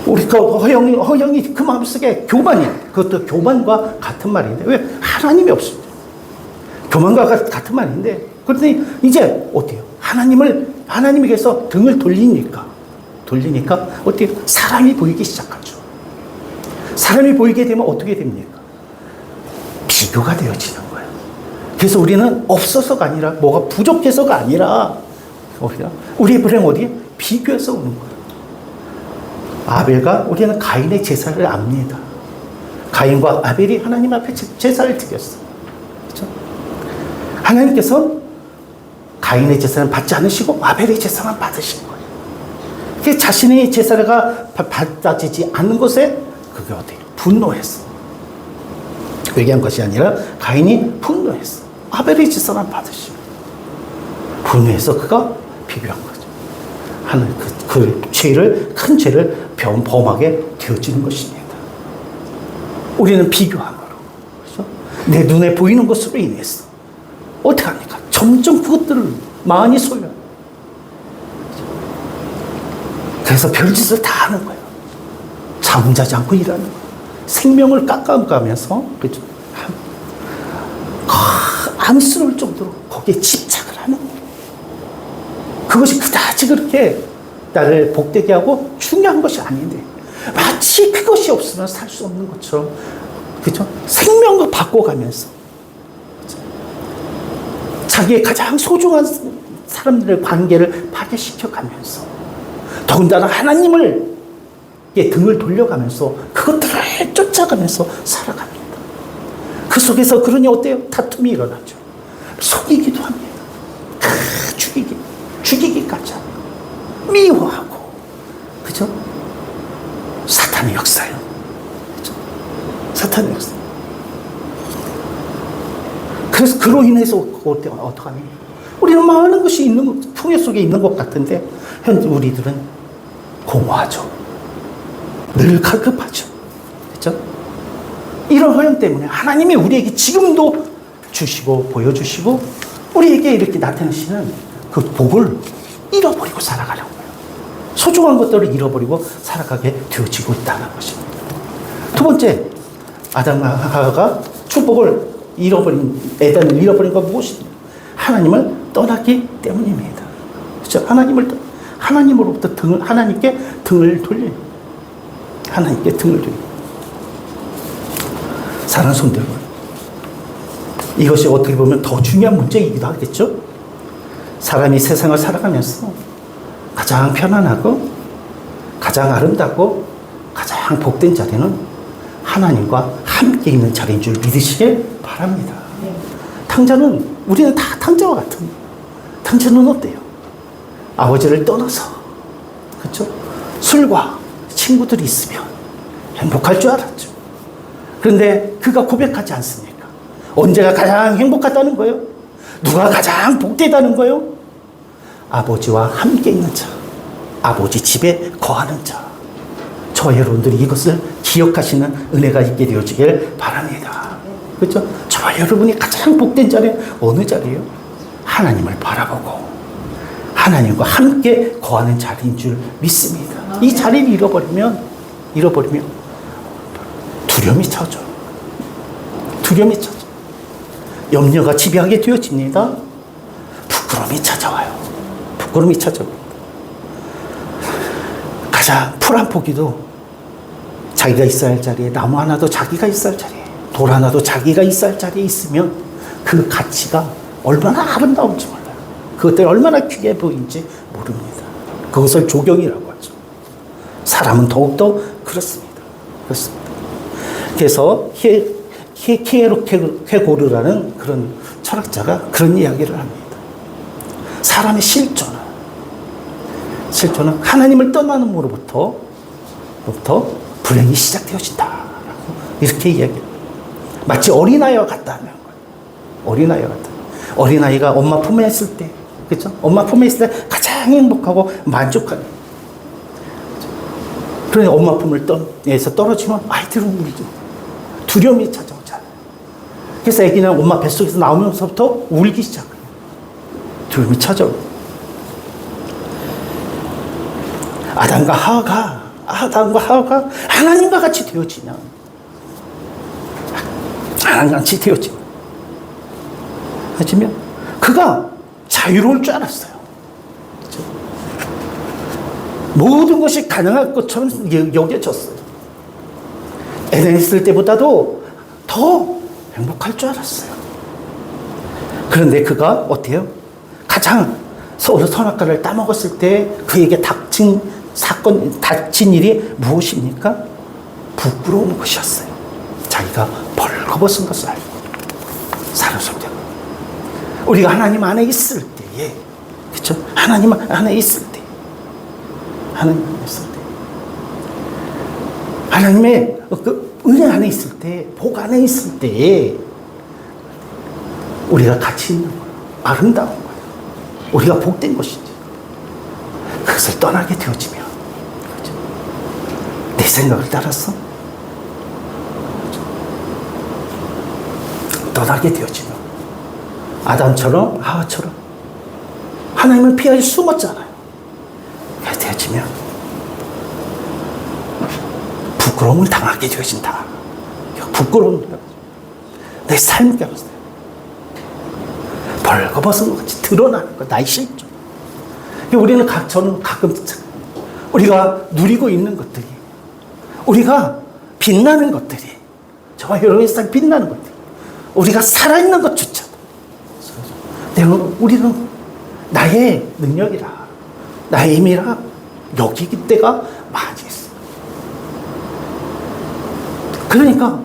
우리가 허영이 그 마음속에 교만이에요. 그것도 교만과 같은 말인데 왜? 하나님이 없습니다. 교만과 같은 말인데 그런데 이제 어때요? 하나님에게서 등을 돌리니까 어때요? 사람이 보이기 시작하죠. 사람이 보이게 되면 어떻게 됩니까? 비교가 되어지는 거예요. 그래서 우리는 없어서가 아니라 뭐가 부족해서가 아니라 우리의 불행 어디에? 비교해서 오는 거예요. 우리는 가인의 제사를 압니다. 가인과 아벨이 하나님 앞에 제사를 드렸어요. 그렇죠? 하나님께서 가인의 제사는 받지 않으시고 아벨의 제사만 받으신 거예요. 그 자신의 제사가 받아지지 않는 것에 그게 어때요? 분노했어. 회개한 것이 아니라 가인이 분노했어. 아벨의 제사만 받으시고 분노해서 그가 비교한 거죠. 하는 그 큰 죄를 범하게 되어지는 것입니다. 우리는 비교함으로, 그렇죠? 내 눈에 보이는 것으로 인해서 어떻게 합니까? 점점 그것들을 많이 소유해요. 그래서 별짓을 다 하는 거예요. 잠자지 않고 일하는 거예요. 생명을 깎아가면서, 그죠? 안쓰러울 정도로 거기에 집착을 하는 거예요. 그것이 그다지 그렇게 나를 복되게 하고 중요한 것이 아닌데, 마치 그것이 없으면 살 수 없는 것처럼, 그죠? 생명을 바꿔가면서, 그죠? 자기의 가장 소중한 사람들의 관계를 파괴시켜가면서, 더군다나 하나님을 등을 돌려가면서 그것들을 쫓아가면서 살아갑니다. 그 속에서 그러니 어때요? 다툼이 일어나죠. 속이기도 합니다. 죽이기까지 하고, 미워하고, 그죠? 사탄의 역사예요. 그죠? 사탄의 역사. 그래서 그로 인해서 어떡하니? 우리는 많은 것이 있는, 풍요 속에 있는 것 같은데, 현재 우리들은 공허하죠. 늘 갈급하죠. 그죠? 이런 허영 때문에 하나님이 우리에게 지금도 주시고, 보여주시고, 우리에게 이렇게 나타내시는 그 복을 잃어버리고 살아가는 거예요. 소중한 것들을 잃어버리고 살아가게 되어지고 있다는 것입니다. 두 번째, 아담과 하와가 축복을 에덴을 잃어버린 건 무엇입니까? 하나님을 떠났기 때문입니다. 그렇죠? 하나님으로부터 하나님께 등을 돌려요. 하나님께 등을 돌려요. 사랑하는 성도 여러분, 이것이 어떻게 보면 더 중요한 문제이기도 하겠죠? 사람이 세상을 살아가면서 가장 편안하고 가장 아름답고 가장 복된 자리는 하나님과 함께 있는 자리인 줄 믿으시길 바랍니다. 우리는 다 탕자와 같은, 탕자는 어때요? 아버지를 떠나서, 그렇죠? 술과 친구들이 있으면 행복할 줄 알았죠. 그런데 그가 고백하지 않습니까? 언제가 가장 행복하다는 거예요? 누가 가장 복되다는 거예요? 아버지와 함께 있는 자, 아버지 집에 거하는 자. 저 여러분들이 이것을 기억하시는 은혜가 있게 되어지길 바랍니다. 그렇죠? 저 여러분이 가장 복된 자리는 어느 자리예요? 하나님을 바라보고 하나님과 함께 거하는 자리인 줄 믿습니다. 이 자리를 잃어버리면 두려움이 찾아요. 두려움이 찾아요. 염려가 지배하게 되어집니다. 부끄러움이 찾아와요. 부끄러움이 찾아와요. 가장 풀 한 포기도 자기가 있어야 할 자리에, 나무 하나도 자기가 있어야 할 자리에, 돌 하나도 자기가 있어야 할 자리에 있으면 그 가치가 얼마나 아름다운지 몰라요. 그것들이 얼마나 귀해 보이는지 모릅니다. 그것을 조경이라고 하죠. 사람은 더욱더 그렇습니다. 그래서 케고르라는 그런 철학자가 그런 이야기를 합니다. 사람의 실존은 하나님을 떠나는으로부터 불행이 시작되어진다라고 이렇게 이야기합니다. 마치 어린아이와 같다는 거예요. 어린아이와 같다. 어린아이가 엄마 품에 있을 때, 그렇죠? 엄마 품에 있을 때 가장 행복하고 만족하는. 그러니 엄마 품에서 떨어지면 아이들은 울죠. 두려움이 찾아오잖아요. 그래서 아기는 엄마 뱃속에서 나오면서부터 울기 시작해요. 두려움이 찾아오고. 아담과 하와가 하나님과 같이 되어지면, 그가 자유로울 줄 알았어요. 그렇죠? 모든 것이 가능할 것처럼 여겨졌어요. 에덴에 있을 때보다도 더 행복할 줄 알았어요. 그런데 그가 어때요? 가장 선악과를 따먹었을 때 그에게 닥친 일이 무엇입니까? 부끄러운 것이었어요. 자기가 벌거벗은 것을 알고. 사는 성경. 우리가 하나님 안에 있을 때에, 그렇죠? 하나님 안에 있을 때, 하나님의 그 은혜 안에 있을 때, 복 안에 있을 때에 우리가 가치 있는 거예요. 아름다운 거예요. 우리가 복된 것이지. 그것을 떠나게 되어지면, 그렇죠? 내 생각을 따라서 떠나게 되어지면, 아담처럼 하와처럼 하나님을 피하여 숨었잖아요. 그렇게 되어지면 부끄러움을 당하게 되어진다. 부끄러움이라고. 내 삶이 깨어졌어요. 벌거벗은 것 같이 드러나는 거, 나의 실존. 우리는 저는 가끔 우리가 누리고 있는 것들이, 우리가 빛나는 것들이, 저와 여러분의 삶 빛나는 것들이, 우리가 살아있는 것조차도, 우리는 나의 능력이라, 나의 힘이라 여기기 때가 많이 있어요. 그러니까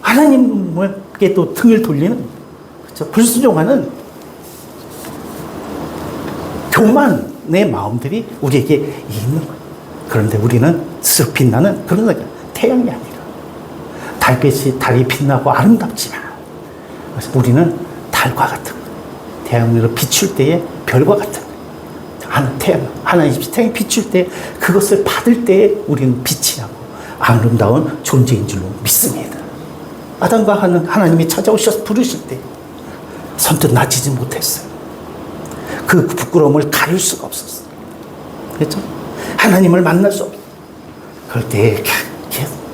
하나님께 또 등을 돌리는, 그렇죠? 불순종하는 교만의 마음들이 우리에게 있는 거예요. 그런데 우리는 스스로 빛나는 그런 태양이 아니라, 달이 빛나고 아름답지만 우리는 달과 같은 거예요. 태양으로 비출 때에 별과 같은 거예요. 하나님의 태양이 비출 때 그것을 받을 때에 우리는 빛이 나고 아름다운 존재인 줄로 믿습니다. 아담과 하나님이 찾아오셔서 부르실 때 선뜻 나지지 못했어요. 그 부끄러움을 가릴 수가 없었어요. 그렇죠? 하나님을 만날 수 없어요. 그럴 때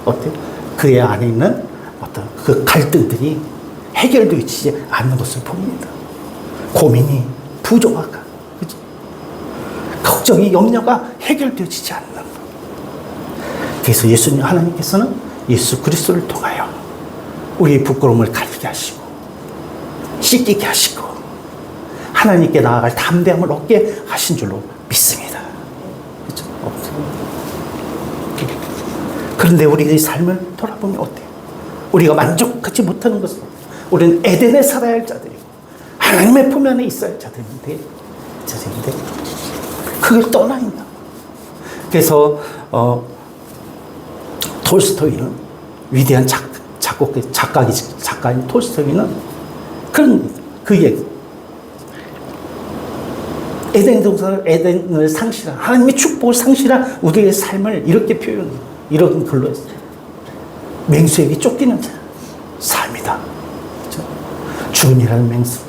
어때요? 그의 안에 있는 어떤 그 갈등들이 해결되지 않는 것을 봅니다. 고민이, 부조화가, 그렇죠? 걱정이, 염려가 해결되지 않는 것. 그래서 하나님께서는 예수 그리스도를 통하여 우리의 부끄러움을 가리게 하시고 씻기게 하시고 하나님께 나아갈 담대함을 얻게 하신 줄로 믿습니다. 그렇죠? 그런데 우리의 삶을 돌아보면 어때요? 우리가 만족하지 못하는 것은 우리는 에덴에 살아야 할 자들이고 하나님의 품 안에 있어야 할 자들인데 그걸 떠나 있나? 그래서 톨스토이는 위대한 작가인 톨스토이는 그 얘기. 에덴을 상실한, 하나님의 축복을 상실한 우리의 삶을 이렇게 표현해요. 이런 글로 했어요. 맹수에게 쫓기는 자, 삶이다. 그렇죠? 죽음이라는 맹수.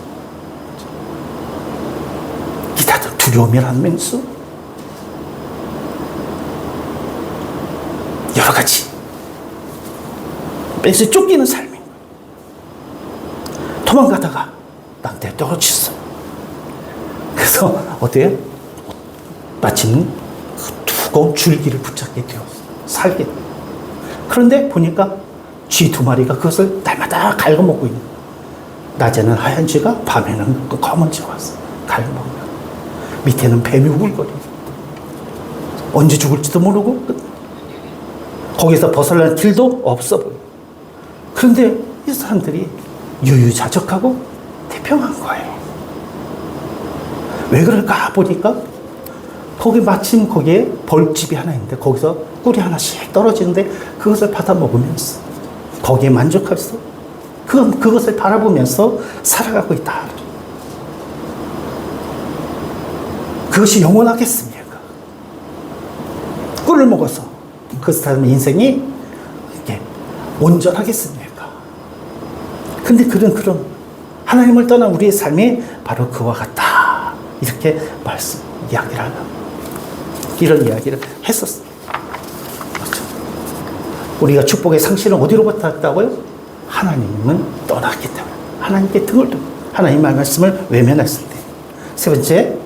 기다도 두려움이라는 맹수. 여러 가지. 맹수에 쫓기는 삶인 거예요. 도망가다가 낭대에 떨어졌어. 그래서 어때요? 마침 그 두꺼운 줄기를 붙잡게 되었어. 살게. 그런데 보니까 쥐 2마리가 그것을 날마다 갉아먹고 있는 거야. 낮에는 하얀 쥐가, 밤에는 그 검은 쥐가 왔어. 갉아먹으면. 밑에는 뱀이 우글거리고. 언제 죽을지도 모르고 거기서 벗어날 길도 없어 보여. 그런데 이 사람들이 유유자적하고 태평한 거예요. 왜 그럴까 보니까 마침 거기에 벌집이 하나 있는데 거기서 꿀이 하나씩 떨어지는데 그것을 받아 먹으면서 거기에 만족해서 그것을 바라보면서 살아가고 있다. 그것이 영원하겠습니까? 꿀을 먹어서 그 사람의 인생이 이렇게 온전하겠습니까? 근데 그런 하나님을 떠난 우리의 삶이 바로 그와 같다. 이렇게 이런 이야기를 했었어요. 그렇죠? 우리가 축복의 상실은 어디로부터 왔다고요? 하나님은 떠났기 때문에. 하나님께 등을 두고 하나님의 말씀을 외면했을 때. 세 번째,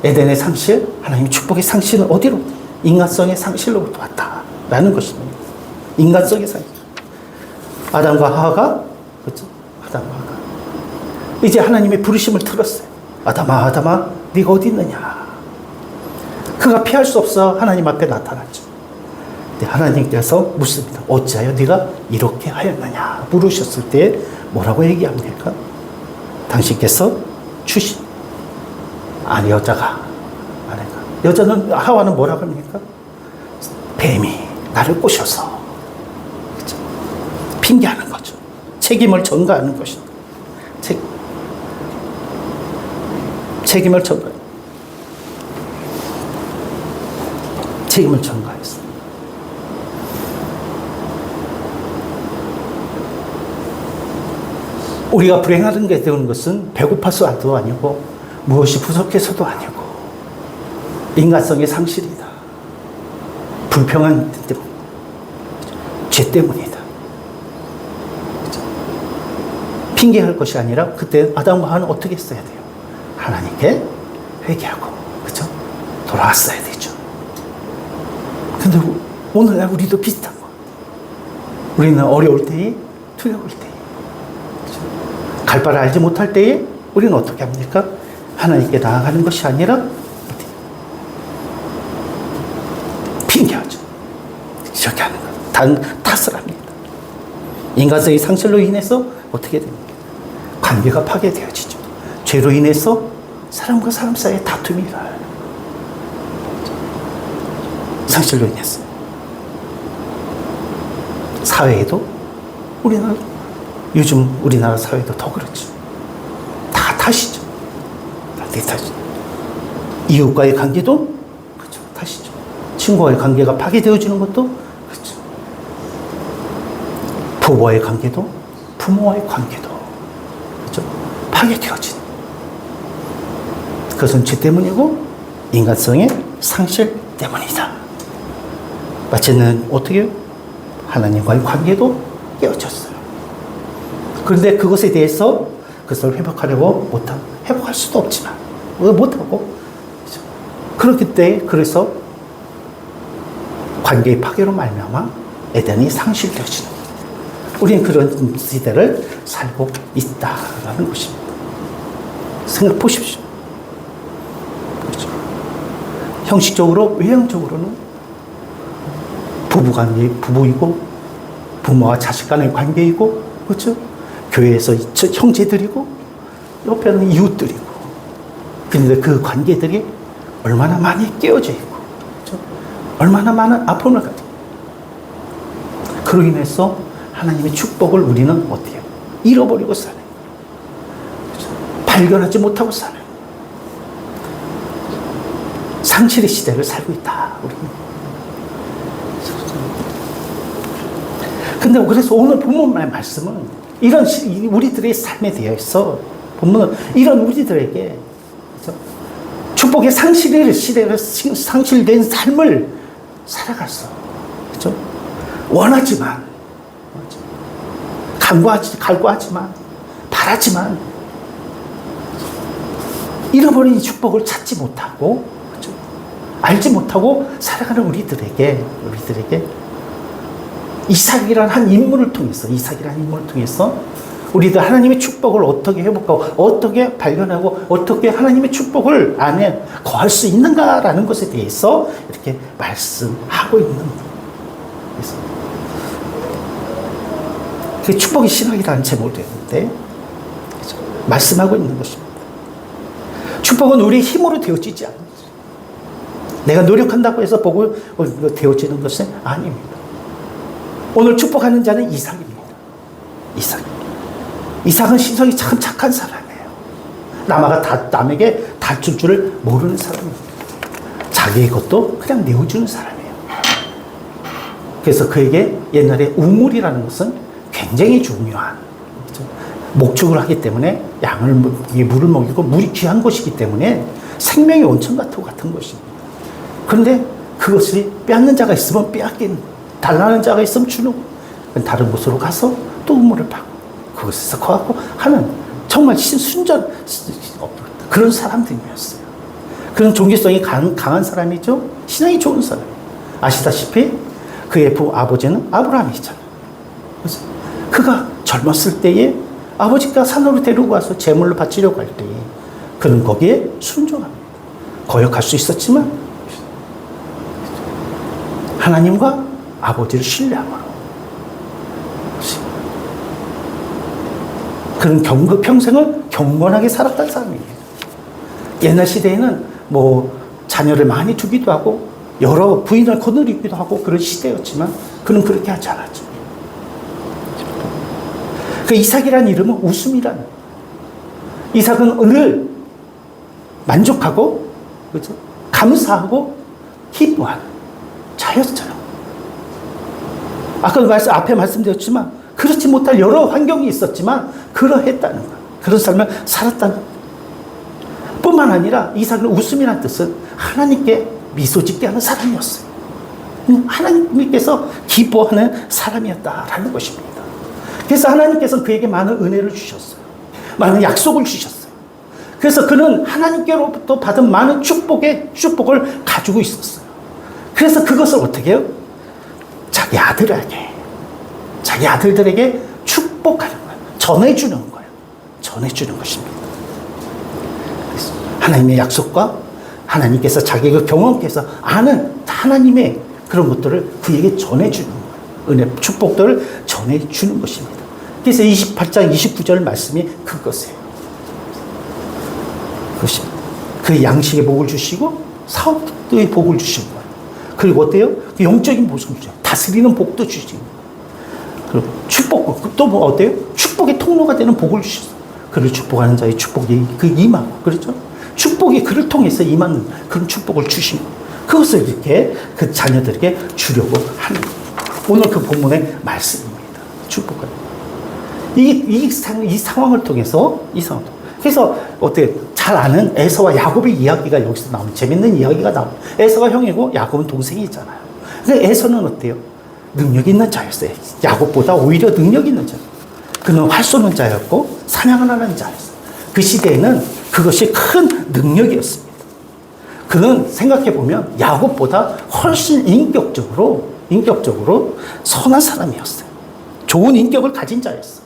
에덴의 상실, 하나님의 축복의 상실은 어디로? 인간성의 상실로부터 왔다라는 것입니다. 인간성의 상실. 아담과 하와가, 그렇죠? 아담과 하와가 이제 하나님의 부르심을 들었어요. 아담아, 네가 어디 있느냐? 그가 피할 수 없어 하나님 앞에 나타났죠. 하나님께서 묻습니다. 어찌하여 네가 이렇게 하였느냐? 물으셨을 때 뭐라고 얘기합니까? 당신께서 주신 여자가 여자는 하와는 뭐라고 합니까? 뱀이 나를 꼬셔서, 그렇죠? 핑계하는 거죠. 책임을 전가하는 것입니다. 책임을 전가했어. 우리가 불행하는 게 되는 것은 배고파서도 아니고 무엇이 부족해서도 아니고 인간성의 상실이다. 불평한 때문, 죄 때문이다. 핑계할 것이 아니라 그때 아담과 하와는 어떻게 했어야 돼요? 하나님께 회개하고, 그죠? 돌아왔어야 되죠. 근데 오늘날 우리도 비슷한 거. 우리는 어려울 때에, 두려울 때에, 그죠? 갈 바를 알지 못할 때에 우리는 어떻게 합니까? 하나님께 나아가는 것이 아니라 핑계하죠. 이렇게 하는 거예요. 탓을 합니다. 인간성의 상실로 인해서 어떻게 됩니까? 관계가 파괴되어지죠. 죄로 인해서 사람과 사람 사이에 다툼이 일어나요. 상실로 인해서. 사회에도 요즘 우리나라 사회도 더 그렇죠. 다 탓이죠. 다 내 탓이죠. 이웃과의 관계도 그렇죠. 탓이죠. 친구와의 관계가 파괴되어지는 것도 그렇죠. 부부와의 관계도, 부모와의 관계도 그렇죠. 파괴되어진. 그것은 죄 때문이고 인간성의 상실 때문이다. 마치는 어떻게 해요? 하나님과의 관계도 깨어졌어요. 그런데 그것에 대해서 그것을 회복하려고 회복할 수도 없지만 못하고 그렇죠. 그렇기 때문에 그래서 관계의 파괴로 말미암아 에덴이 상실되어지는 거예요. 우리는 그런 시대를 살고 있다라는 것입니다. 생각 보십시오. 그렇죠. 형식적으로, 외형적으로는 부부간의 부부이고, 부모와 자식 간의 관계이고, 그렇죠? 교회에서 형제들이고, 옆에는 이웃들이고. 그런데 그 관계들이 얼마나 많이 깨어져 있고, 그렇죠? 얼마나 많은 아픔을 가지고. 그로 인해서 하나님의 축복을 우리는 어떻게 해요? 잃어버리고 사는 거예요. 그렇죠? 발견하지 못하고 사는 거예요. 상실의 시대를 살고 있다, 우리는. 근데 그래서 오늘 본문의 말씀은 이런 우리들의 삶에 대해서 본문은 이런 우리들에게 그렇죠? 축복의 상실의 시대를 상실된 삶을 살아갔어. 그렇죠? 원하지만 갈구하지만 바라지만 잃어버린 축복을 찾지 못하고 그렇죠? 알지 못하고 살아가는 우리들에게 이삭이라는 한 인물을 통해서 우리들 하나님의 축복을 어떻게 회복하고 어떻게 발견하고 어떻게 하나님의 축복을 안에 거할 수 있는가라는 것에 대해서 이렇게 말씀하고 있는 거예요. 그래서 그 축복의 신학이라는 제목을 되는데 그렇죠? 말씀하고 있는 것입니다. 축복은 우리의 힘으로 되어지지 않는 거죠. 내가 노력한다고 해서 복을 되어지는 것은 아닙니다. 오늘 축복하는 자는 이삭입니다. 이삭은 신성이 참 착한 사람이에요. 남에게 다줄 줄을 모르는 사람입니다. 자기의 것도 그냥 내어주는 사람이에요. 그래서 그에게 옛날에 우물이라는 것은 굉장히 중요한 그렇죠? 목축을 하기 때문에 물을 먹이고 물이 귀한 것이기 때문에 생명의 원천 같은 것입니다. 그런데 그것을 빼앗는 자가 있으면 달라는 자가 있으면 주는 다른 곳으로 가서 또 우물을 파고 그것에서 거하고 하는 정말 순전 그런 사람들이었어요. 그런 종교성이 강한 사람이죠. 신앙이 좋은 사람. 아시다시피 그의 아버지는 아브라함이잖아요. 그래서 그가 젊었을 때에 아버지가 산으로 데리고 와서 제물로 바치려고 할 때에 그는 거기에 순종합니다. 거역할 수 있었지만 하나님과 아버지를 신뢰함으로 그는 평생을 경건하게 살았던 사람이에요. 옛날 시대에는 자녀를 많이 두기도 하고 여러 부인을 거느리기도 하고 그런 시대였지만 그는 그렇게 하지 않았죠. 그 이삭이라는 이름은 웃음이라는 이삭은 늘 만족하고 그렇죠? 감사하고 기뻐하는 자였어요. 아까 앞에 말씀드렸지만 그렇지 못할 여러 환경이 있었지만 그러했다는 거예요. 그런 삶을 살았다는 거예요. 뿐만 아니라 이삭은 웃음이라는 뜻은 하나님께 미소 짓게 하는 사람이었어요. 하나님께서 기뻐하는 사람이었다라는 것입니다. 그래서 하나님께서 그에게 많은 은혜를 주셨어요. 많은 약속을 주셨어요. 그래서 그는 하나님께로부터 받은 많은 축복을 가지고 있었어요. 그래서 그것을 어떻게 해요? 자기 아들들에게 축복하는 거예요. 전해주는 거예요. 전해주는 것입니다. 그래서 하나님의 약속과 하나님께서 자기가 경험해서 아는 하나님의 그런 것들을 그에게 전해주는 거예요. 은혜, 축복들을 전해주는 것입니다. 그래서 28장 29절 말씀이 그것이에요. 그것입니다. 그 양식의 복을 주시고 사업의 복을 주신 거예요. 그리고 어때요? 그 영적인 복을 주셔요. 다스리는 복도 주시고. 그리고 축복, 또 뭐 어때요? 축복의 통로가 되는 복을 주셨어요. 그를 축복하는 자의 축복이 그 임하고, 그렇죠? 축복이 그를 통해서 임하는 그런 축복을 주신 거예요. 그것을 이렇게 그 자녀들에게 주려고 하는 거예요. 오늘 그 본문의 말씀입니다. 축복을. 이 상황을 통해서, 그래서 어떻게 잘 아는 에서와 야곱의 이야기가 여기서 나오면 재밌는 이야기가 나와요. 에서가 형이고 야곱은 동생이잖아요. 근데 에서는 어때요? 능력 있는 자였어요. 야곱보다 오히려 능력 있는 자. 그는 활 쏘는 자였고 사냥을 하는 자였어요. 그 시대에는 그것이 큰 능력이었습니다. 그는 생각해보면 야곱보다 훨씬 인격적으로 선한 사람이었어요. 좋은 인격을 가진 자였어요.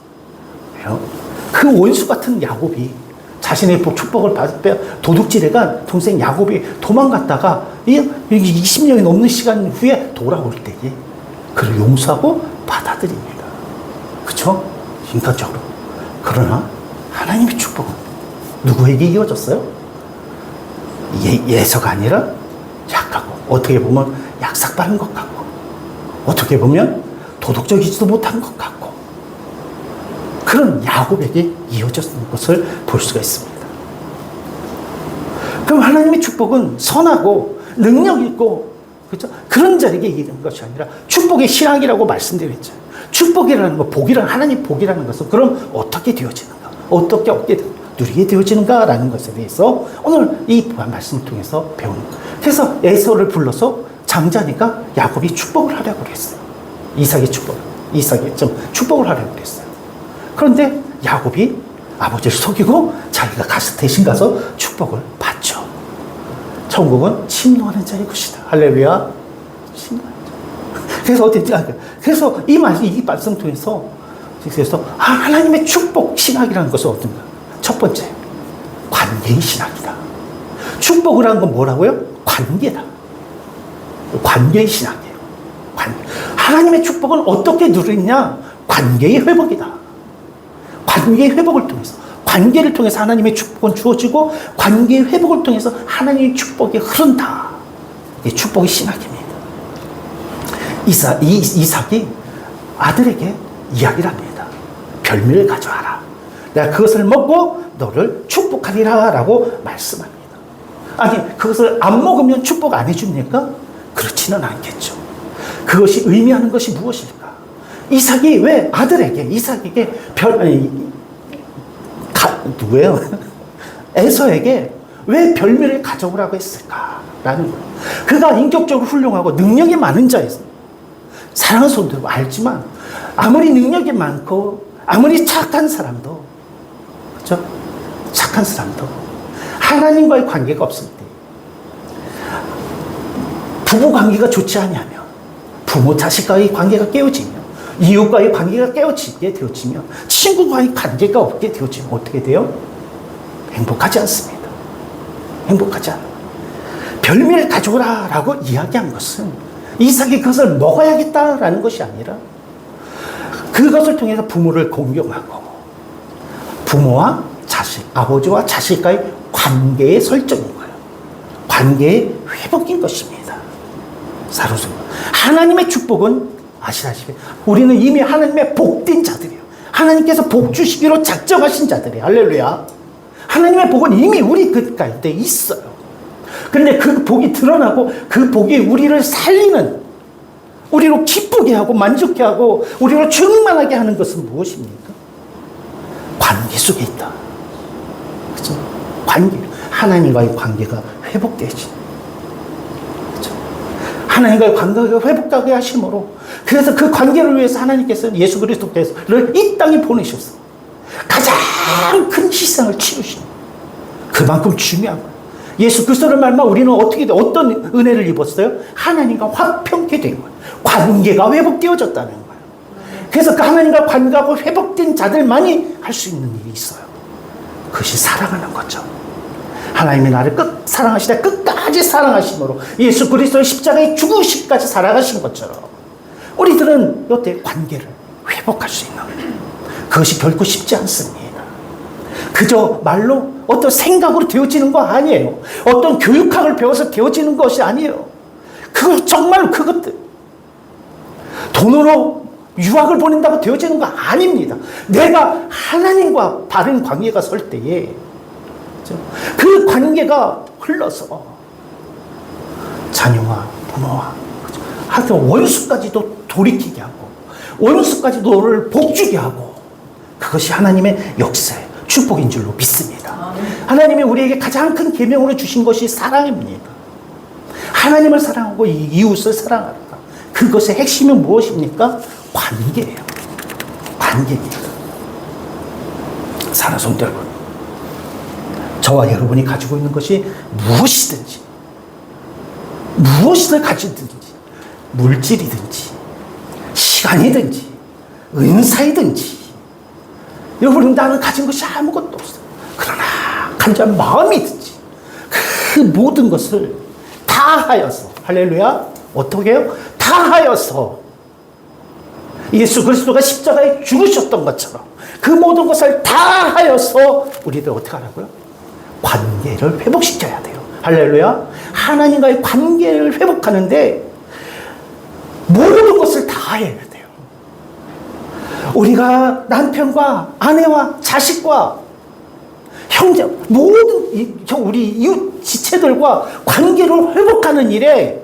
그 원수 같은 야곱이 자신의 축복을 받아 도둑질해간 동생 야곱이 도망갔다가 20년이 넘는 시간 후에 돌아올 때에 그를 용서하고 받아들입니다. 그렇죠? 인간적으로. 그러나 하나님의 축복은 누구에게 이어졌어요? 예서가 아니라 약하고, 어떻게 보면 약삭빠른 것 같고, 어떻게 보면 도덕적이지도 못한 것 같고, 그런 야곱에게 이어졌는 것을 볼 수가 있습니다. 그럼 하나님의 축복은 선하고 능력 있고, 그렇죠? 그런 자에게 이르는 것이 아니라 축복의 신앙이라고 말씀드렸죠. 축복이라는 것, 복이라는, 하나님 복이라는 것은 그럼 어떻게 되어지는가? 어떻게 누리게 되어지는가라는 것에 대해서 오늘 이 말씀을 통해서 배우는 거예요. 그래서 에서를 불러서 장자니까 야곱이 축복을 하려고 그랬어요. 이삭이 좀 축복을 하려고 그랬어요. 그런데 야곱이 아버지를 속이고 자기가 대신 가서 축복을 받죠. 천국은 침노하는 자의 것이다. 할렐루야. 침노하는 자. 그래서 이 말씀 통해서 하나님의 축복 신학이라는 것은 어떤가? 첫 번째, 관계의 신학이다. 축복을 하는 건 뭐라고요? 관계다. 관계의 신학이에요. 하나님의 축복은 어떻게 누리냐? 관계의 회복이다. 관계의 회복을 통해서, 관계를 통해서 하나님의 축복은 주어지고 관계의 회복을 통해서 하나님의 축복이 흐른다. 이게 축복의 신학입니다. 이삭이 아들에게 이야기를 합니다. 별미를 가져와라. 내가 그것을 먹고 너를 축복하리라 라고 말씀합니다. 아니, 그것을 안 먹으면 축복 안 해줍니까? 그렇지는 않겠죠. 그것이 의미하는 것이 무엇일까? 이삭이 왜 이삭에게 누구예요? 에서에게 왜 별미를 가져오라고 했을까라는 거예요. 그가 인격적으로 훌륭하고 능력이 많은 자였어요. 사랑하는 손도 알지만 아무리 능력이 많고 아무리 착한 사람도, 그렇죠? 착한 사람도 하나님과의 관계가 없을 때, 부부 관계가 좋지 않으면, 부모 자식과의 관계가 깨어지면, 이웃과의 관계가 깨어지게 되어지면, 친구와의 관계가 없게 되어지면 어떻게 돼요? 행복하지 않습니다. 행복하지 않아요. 별미를 가져오라 라고 이야기한 것은 이삭이 그것을 먹어야겠다라는 것이 아니라 그것을 통해서 부모를 공경하고 부모와 자식, 아버지와 자식과의 관계의 설정인 거예요. 관계의 회복인 것입니다. 사로잡. 하나님의 축복은 아시다시피 우리는 이미 하나님의 복된 자들이에요. 하나님께서 복 주시기로 작정하신 자들이에요. 할렐루야. 하나님의 복은 이미 우리 그 가운데 있어요. 그런데 그 복이 드러나고 그 복이 우리를 살리는, 우리로 기쁘게 하고 만족해 하고 우리로 충만하게 하는 것은 무엇입니까? 관계 속에 있다. 그렇죠? 관계. 하나님과의 관계가 회복되지. 그렇죠? 하나님과의 관계가 회복되게 하심으로, 그래서 그 관계를 위해서 하나님께서 예수 그리스도께서를 이 땅에 보내셔서 가장 큰 희생을 치르신, 그만큼 중요한 거예요. 예수 그리스도를 말만 우리는 어떤 은혜를 입었어요? 하나님과 화평케 된 거예요. 관계가 회복되어졌다는 거예요. 그래서 그 하나님과 관계가 회복된 자들만이 할 수 있는 일이 있어요. 그것이 사랑하는 거죠. 하나님이 나를 사랑하시다 끝까지 사랑하심으로 예수 그리스도의 십자가의 죽으심까지 살아가신 것처럼 우리들은 여태 관계를 회복할 수 있는 거예요. 그것이 결코 쉽지 않습니다. 그저 말로 어떤 생각으로 되어지는 거 아니에요. 어떤 교육학을 배워서 되어지는 것이 아니에요. 그거 정말 그것들 돈으로 유학을 보낸다고 되어지는 거 아닙니다. 내가 하나님과 바른 관계가 설 때에 그 관계가 흘러서 자녀와 부모와 하여튼 원수까지도 돌이키게 하고 원수까지도 너를 복주게 하고, 그것이 하나님의 역사예요. 축복인 줄로 믿습니다. 하나님이 우리에게 가장 큰 계명으로 주신 것이 사랑입니다. 하나님을 사랑하고 이웃을 사랑하라. 그것의 핵심은 무엇입니까? 관계예요. 관계입니다. 사랑하는 성도 여러분, 저와 여러분이 가지고 있는 것이 무엇이든지, 무엇을 가지든지, 물질이든지 시간이든지 은사이든지, 여러분 나는 가진 것이 아무것도 없어요. 그러나 간절한 마음이든지 그 모든 것을 다 하여서, 할렐루야, 어떻게 해요? 다 하여서 예수 그리스도가 십자가에 죽으셨던 것처럼 그 모든 것을 다 하여서 우리들 어떻게 하라고요? 관계를 회복시켜야 돼요. 할렐루야. 하나님과의 관계를 회복하는데 모든 것을 다 해야 돼요. 우리가 남편과 아내와 자식과 형제, 모든 우리 이웃 지체들과 관계를 회복하는 일에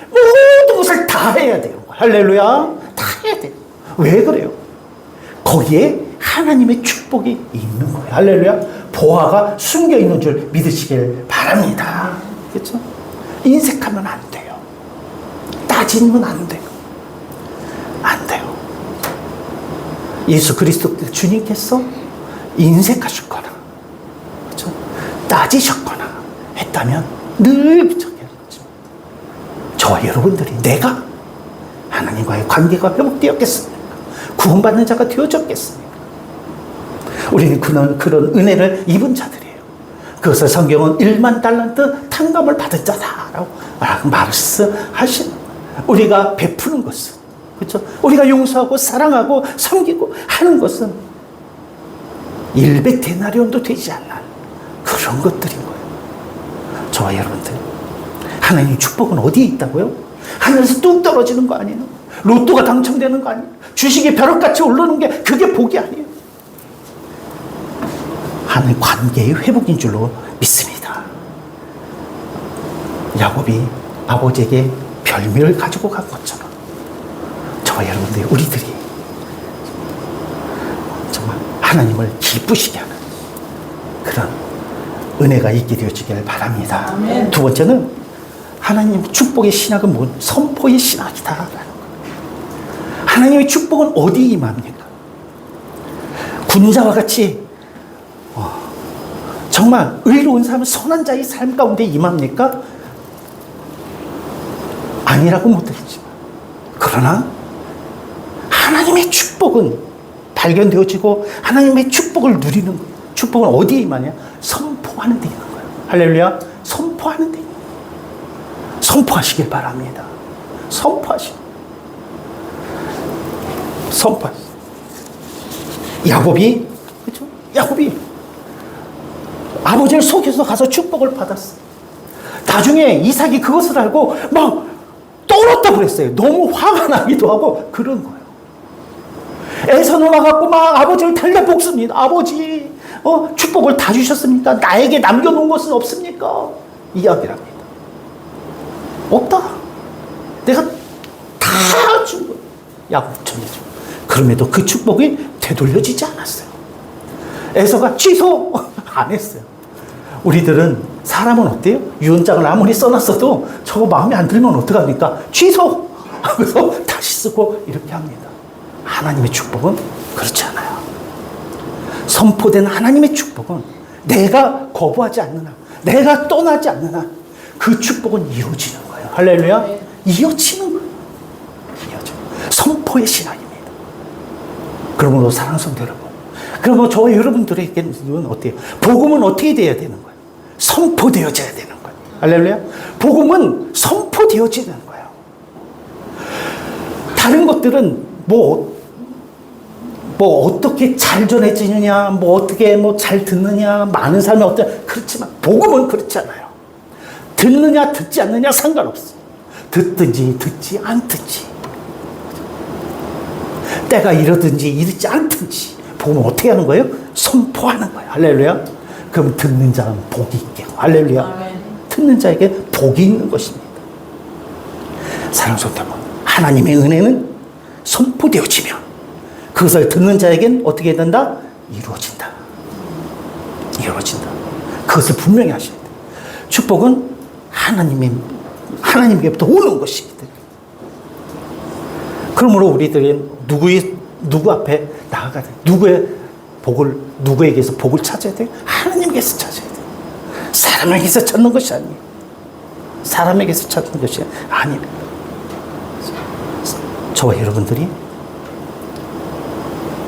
모든 것을 다 해야 돼요. 할렐루야. 다 해야 돼요. 왜 그래요? 거기에 하나님의 축복이 있는 거예요. 할렐루야. 보화가 숨겨 있는 줄 믿으시길 바랍니다. 그렇죠? 인색하면 안 돼요. 따지면 안 돼요. 안 돼요. 예수 그리스도 주님께서 인색하셨거나, 그렇죠? 따지셨거나 했다면 늘 부족했죠. 저와 여러분들이 내가 하나님과의 관계가 회복되었겠습니까? 구원받는 자가 되어졌겠습니까? 우리는 그런 은혜를 입은 자들이에요. 그것을 성경은 1만 달란트 탕감을 받은 자다라고 말씀하시는, 우리가 베푸는 것은, 그렇죠? 우리가 용서하고 사랑하고 섬기고 하는 것은 100데나리온도 되지 않는 그런 것들인 거예요. 저와 여러분들, 하나님의 축복은 어디에 있다고요? 하늘에서 뚝 떨어지는 거 아니에요? 로또가 당첨되는 거 아니에요? 주식이 벼락같이 오르는 게 그게 복이 아니에요. 하나님 관계의 회복인 줄로 믿습니다. 야곱이 아버지에게 별미를 가지고 간 것처럼 저와 여러분들, 우리들이 정말 하나님을 기쁘시게 하는 그런 은혜가 있게 되어지길 바랍니다. 아멘. 두 번째는 하나님 축복의 신학은 뭐? 선포의 신학이다라는 거예요. 하나님의 축복은 어디에 임합니까? 군자와 같이 정말 의로운 삶, 선한 자의 삶 가운데 임합니까? 아니라고 못드리지만, 그러나 하나님의 축복은 발견되어지고 하나님의 축복을 누리는 거예요. 축복은 어디에 임하냐? 선포하는 데 있는 거예요. 할렐루야. 선포하는 데 있는 거예요. 선포하시길 바랍니다. 선포하시길. 선포하시길. 야곱이, 그렇죠? 야곱이 아버지를 속여서 가서 축복을 받았어. 나중에 이삭이 그것을 알고 막 떨었다고 그랬어요. 너무 화가 나기도 하고 그런 거예요. 에서는 와갖고 막 아버지를 달려볶습니다. 아버지, 축복을 다 주셨습니까? 나에게 남겨놓은 것은 없습니까? 이야기를 합니다. 없다. 내가 다 준 거예요. 야곱 전해줘. 그럼에도 그 축복이 되돌려지지 않았어요. 에서가 취소 안 했어요. 우리들은 사람은 어때요? 유언장을 아무리 써놨어도 저거 마음에 안 들면 어떡합니까? 취소! 하고서 다시 쓰고 이렇게 합니다. 하나님의 축복은 그렇지 않아요. 선포된 하나님의 축복은 내가 거부하지 않는 한, 내가 떠나지 않는 한 그 축복은 이루어지는 거예요. 할렐루야. 이어지는 거예요. 이어져. 선포의 신앙입니다. 그러므로 사랑하는 성도 여러분, 그러면 저와 여러분들에게는 어때요? 복음은 어떻게 되어야 되는 거예요? 선포되어져야 되는 거예요. 할렐루야. 복음은 선포되어져야 되는 거예요. 다른 것들은 어떻게 잘 전해지느냐, 어떻게 잘 듣느냐, 많은 사람이 그렇지만, 복음은 그렇지 않아요. 듣느냐, 듣지 않느냐 상관없어. 듣든지, 듣지 않든지. 때가 이러든지, 이르지 않든지. 복음은 어떻게 하는 거예요? 선포하는 거예요. 할렐루야. 그럼 듣는 자는 복이 있게. 할렐루야. 아멘. 듣는 자에게 복이 있는 것입니다. 사랑하는 성도 여러분, 하나님의 은혜는 선포되어지면 그것을 듣는 자에겐 어떻게 된다? 이루어진다. 이루어진다. 그것을 분명히 하셔야 돼요. 축복은 하나님께부터 오는 것입니다. 그러므로 우리들은 누구 앞에 나아가야 돼요? 누구에게서 복을 찾아야 돼요? 하나님께서 찾아야 돼요. 사람에게서 찾는 것이 아니에요. 사람에게서 찾는 것이 아니에요. 저와 여러분들이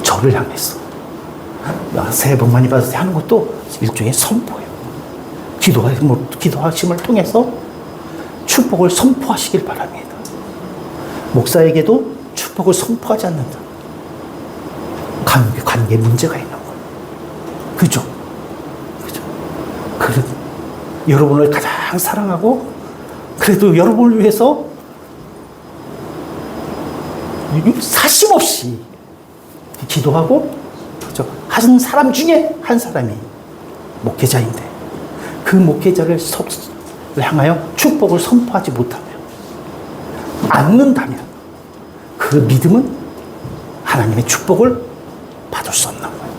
저를 향해서 새해 복 많이 받으세요 하는 것도 일종의 선포예요. 기도하심을 통해서 축복을 선포하시길 바랍니다. 목사에게도 축복을 선포하지 않는다. 관계에 문제가 있는 거예요. 그죠? 여러분을 가장 사랑하고 그래도 여러분을 위해서 사심없이 기도하고 하는 사람 중에 한 사람이 목회자인데 그 목회자를 향하여 축복을 선포하지 못하며 않는다면 그 믿음은 하나님의 축복을 받을 수 없는 거예요.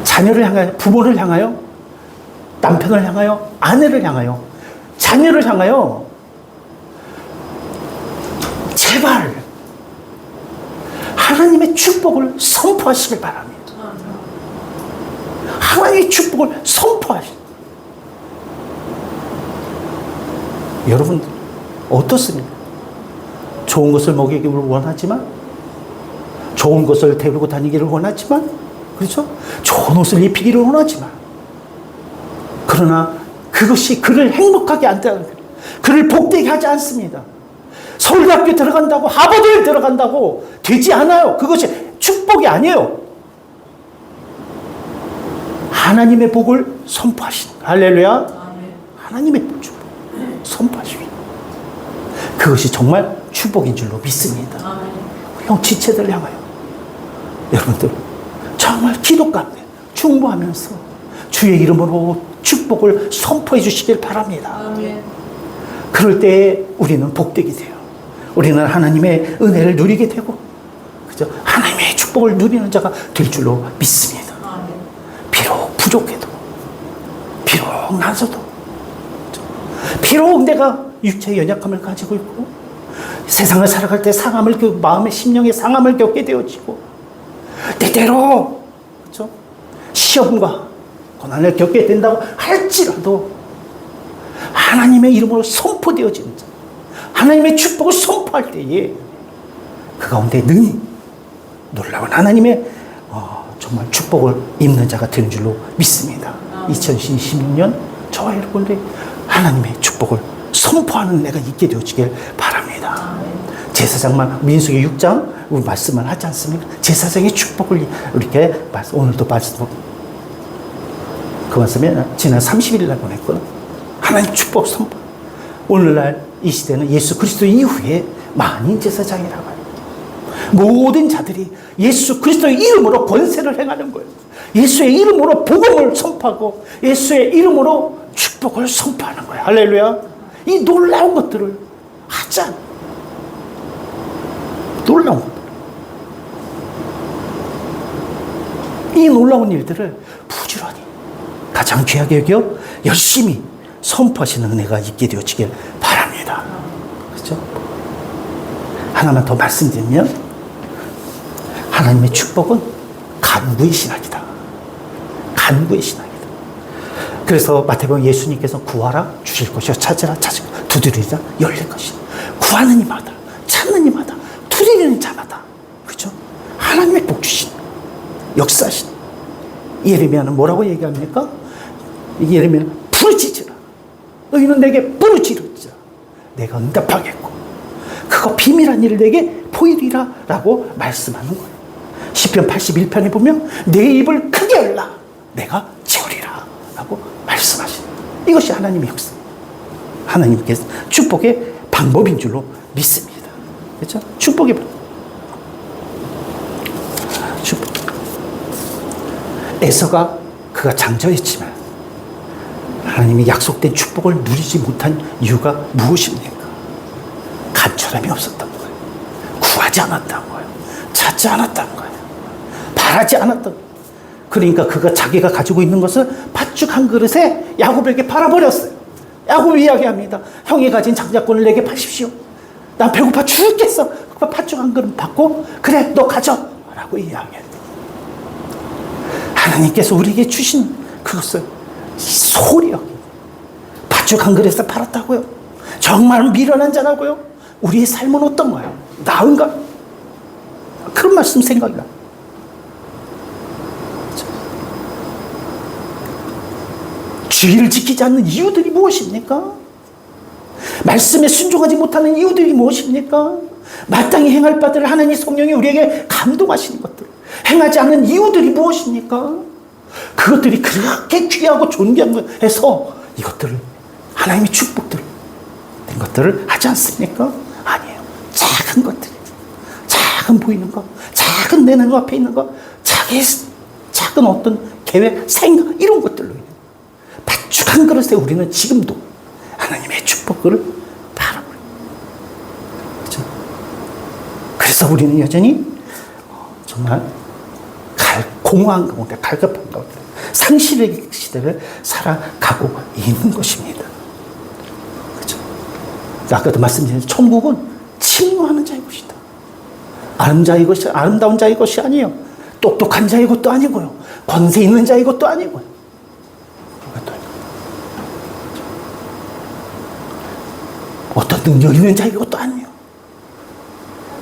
자녀를 향하여, 부모를 향하여, 남편을 향하여, 아내를 향하여, 자녀를 향하여 제발 하나님의 축복을 선포하시길 바랍니다. 하나님의 축복을 선포하시길. 여러분들 어떻습니까? 좋은 것을 먹이기를 원하지만, 좋은 것을 데리고 다니기를 원하지만, 그렇죠? 좋은 옷을 입히기를 원하지만, 그러나 그것이 그를 행복하게 안 되는 거예요. 그를 복되게 하지 않습니다. 서울대학교 들어간다고, 하버드에 들어간다고 되지 않아요. 그것이 축복이 아니에요. 하나님의 복을 선포하시는, 할렐루야. 하나님의 축복 선포하시는, 그것이 정말 축복인 줄로 믿습니다. 형 지체들 향하여 여러분들 정말 기도 가운데 충고하면서 주의 이름으로 축복을 선포해 주시길 바랍니다. 그럴 때 우리는 복되게 돼요. 우리는 하나님의 은혜를 누리게 되고, 그죠? 하나님의 축복을 누리는 자가 될 줄로 믿습니다. 비록 부족해도, 비록 나서도, 비록 내가 육체의 연약함을 가지고 있고, 세상을 살아갈 때 상함을, 그 마음의 심령의 상함을 겪게 되어지고, 때때로, 그죠? 시험과 고난을 겪게 된다고 할지라도, 하나님의 이름으로 선포되어지는 자, 하나님의 축복을 선포할 때에 그 가운데 능히 놀라운 하나님의 정말 축복을 입는 자가 되는 줄로 믿습니다. 2026년 저와 여러분들이 하나님의 축복을 선포하는 내가 있게 되어지길 바랍니다. 제사장만 민수기 6장 말씀을 하지 않습니까? 제사장의 축복을 이렇게 오늘도 말씀, 그 말씀에 지난 30일 날 보냈거든. 하나님 축복 선포. 오늘날 이 시대는 예수 그리스도 이후에 만인 제사장이라고 해요. 모든 자들이 예수 그리스도의 이름으로 권세를 행하는 거예요. 예수의 이름으로 복음을 선포하고 예수의 이름으로 축복을 선포하는 거예요. 할렐루야. 이 놀라운 것들을 하자. 놀라운 것들. 이 놀라운 일들을 부지런히 가장 귀하게 여겨 열심히 선포하시는 은혜가 있게 되어지길 바랍니다. 그렇죠? 하나만 더 말씀드리면 하나님의 축복은 간구의 신학이다. 간구의 신학이다. 그래서 마태복음 예수님께서 구하라 주실 것이요 찾으라 찾으라 두드리라 열릴 것이다. 구하는 이마다 찾는 이마다 두드리는 자마다 그렇죠? 하나님의 복 주신 역사신 예레미야는 뭐라고 얘기합니까? 예레미야는 부르짖으라 너희는 내게 부르짖으라 내가 응답하겠고 그거 비밀한 일을 내게 보이리라 라고 말씀하는 거예요. 시편 81편에 보면 내 입을 크게 열라 내가 채우리라 라고 말씀하시는 이것이 하나님의 역사 하나님께서 축복의 방법인 줄로 믿습니다. 그렇죠? 축복 에서가 그가 장자였지만 하나님이 약속된 축복을 누리지 못한 이유가 무엇입니까? 간절함이 없었던 거예요. 구하지 않았던 거예요. 찾지 않았던 거예요. 바라지 않았던 거예요. 그러니까 그가 자기가 가지고 있는 것을 팥죽 한 그릇에 야곱에게 팔아버렸어요. 야곱이 이야기합니다. 형이 가진 장자권을 내게 파십시오. 난 배고파 죽겠어. 팥죽 한 그릇 받고 그래 너 가져 라고 이야기해요. 하나님께서 우리에게 주신 그것을 소홀히 여기고 팥죽 한 그릇에 팔았다고요? 정말 미련한 자라고요? 우리의 삶은 어떤가요? 나은가? 그런 말씀 생각이 나요. 주의를 지키지 않는 이유들이 무엇입니까? 말씀에 순종하지 못하는 이유들이 무엇입니까? 마땅히 행할 바들을 하나님 성령이 우리에게 감동하시는 것들 행하지 않는 이유들이 무엇입니까? 그것들이 그렇게 귀하고 존귀한 해서 이것들을 하나님의 축복들 된 것들을 하지 않습니까? 아니에요. 작은 것들 작은 보이는 것 작은 내 눈앞에 있는 것 작은 어떤 계획 생각 이런 것들로 팥죽 한 그릇에 우리는 지금도 하나님의 축복을 바라보는 그렇죠? 그래서 우리는 여전히 정말 공허한 가운데 갈급한 가운데 상실의 시대를 살아가고 있는 것입니다. 그렇죠? 아까도 말씀드린 천국은 침노하는 자의 것이다. 아름다운 자의 것이 아니에요. 똑똑한 자의 것도 아니고요. 권세 있는 자의 것도 아니고요. 어떤 능력 있는 자의 것도 아니에요.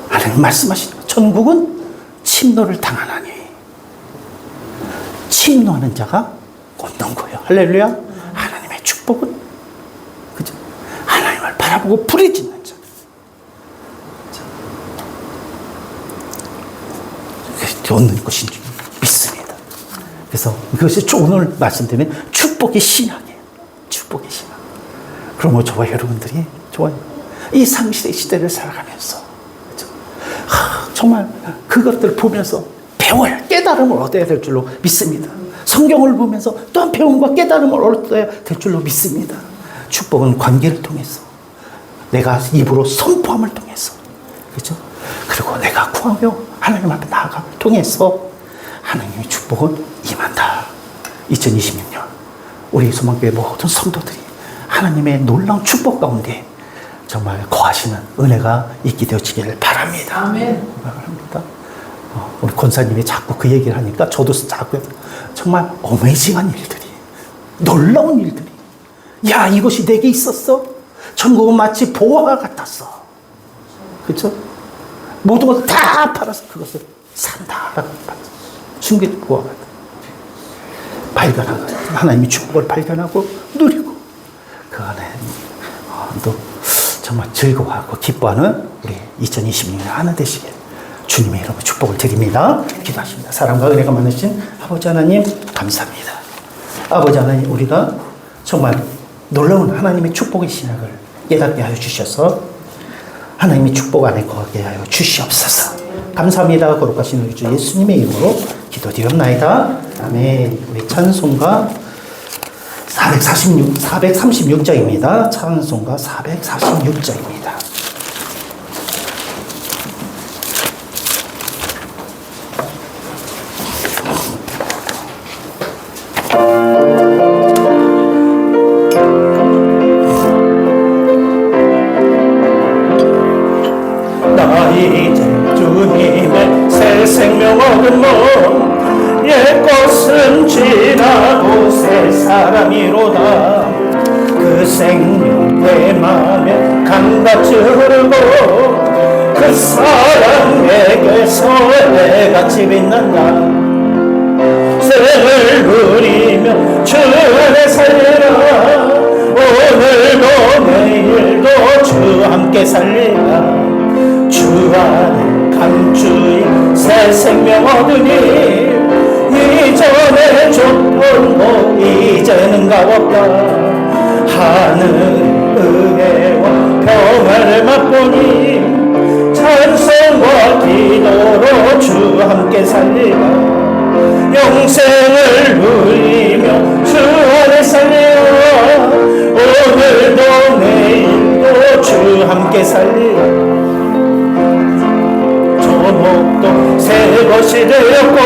하나님 말씀하시는 거. 천국은 침노를 당하나니 침노하는 자가 없는 거예요. 할렐루야. 하나님의 축복은 그죠? 하나님을 바라보고 부르짖는 자. 얻는 것인 줄 믿습니다. 그래서 이것이 오늘 말씀드린 축복의 신학이에요. 축복의 신학. 그러면 저와 여러분들이 좋아요. 이 상실의 시대를 살아가면서 그렇죠? 정말 그것들을 보면서 배워야 깨달음을 얻어야 될 줄로 믿습니다. 성경을 보면서 또한 배움과 깨달음을 얻어야 될 줄로 믿습니다. 축복은 관계를 통해서 내가 입으로 선포함을 통해서 그렇죠? 그리고 내가 구하며 하나님 앞에 나아감을 통해서 하나님의 축복은 임한다. 2026년 우리 소망교회 모든 성도들이 하나님의 놀라운 축복 가운데 정말 거하시는 은혜가 있게 되어지기를 바랍니다. 아멘. 바랍니다. 우리 권사님이 자꾸 그 얘기를 하니까 저도 자꾸 정말 어메이징한 일들이 놀라운 일들이 야 이것이 내게 있었어? 천국은 마치 보화가 같았어. 그렇죠? 모든 것을 다 팔아서 그것을 산다라고 숨긴 보화 같아. 발견하고 하나님의 축복을 발견하고 누리고 그 안에 또 정말 즐거워하고 기뻐하는 우리 2026년 하나 되시길 주님의 이름으로 축복을 드립니다. 기도하십니다. 사랑과 은혜가 많으신 아버지 하나님 감사합니다. 아버지 하나님 우리가 정말 놀라운 하나님의 축복의 신학을 깨닫게 하여 주셔서 하나님의 축복 안에 거하게 하여 주시옵소서. 감사합니다. 거룩하신 우리 주 예수님의 이름으로 기도드렸나이다. 아멘. 우리 찬송가 436장입니다. 찬송가 446장입니다. 세월은 지나고 새 사람이로다. 그 생명 내 맘에 강같이 흐르고 그 사랑에게서 해같이 빛난다. 생을 누리며 주 안에 살리라. 오늘도 내일도 주 함께 살리라. 주 안에 감추인 새 생명 얻으니 이전에 줬던 것 이제는 값없다. 하늘 은혜와 평화를 맛보니 찬송과 기도로 주 함께 살리라. 영생을 누리며 주 안에 살리라. 오늘도 내일도 주 함께 살리라. 조목도 새 것이 되었고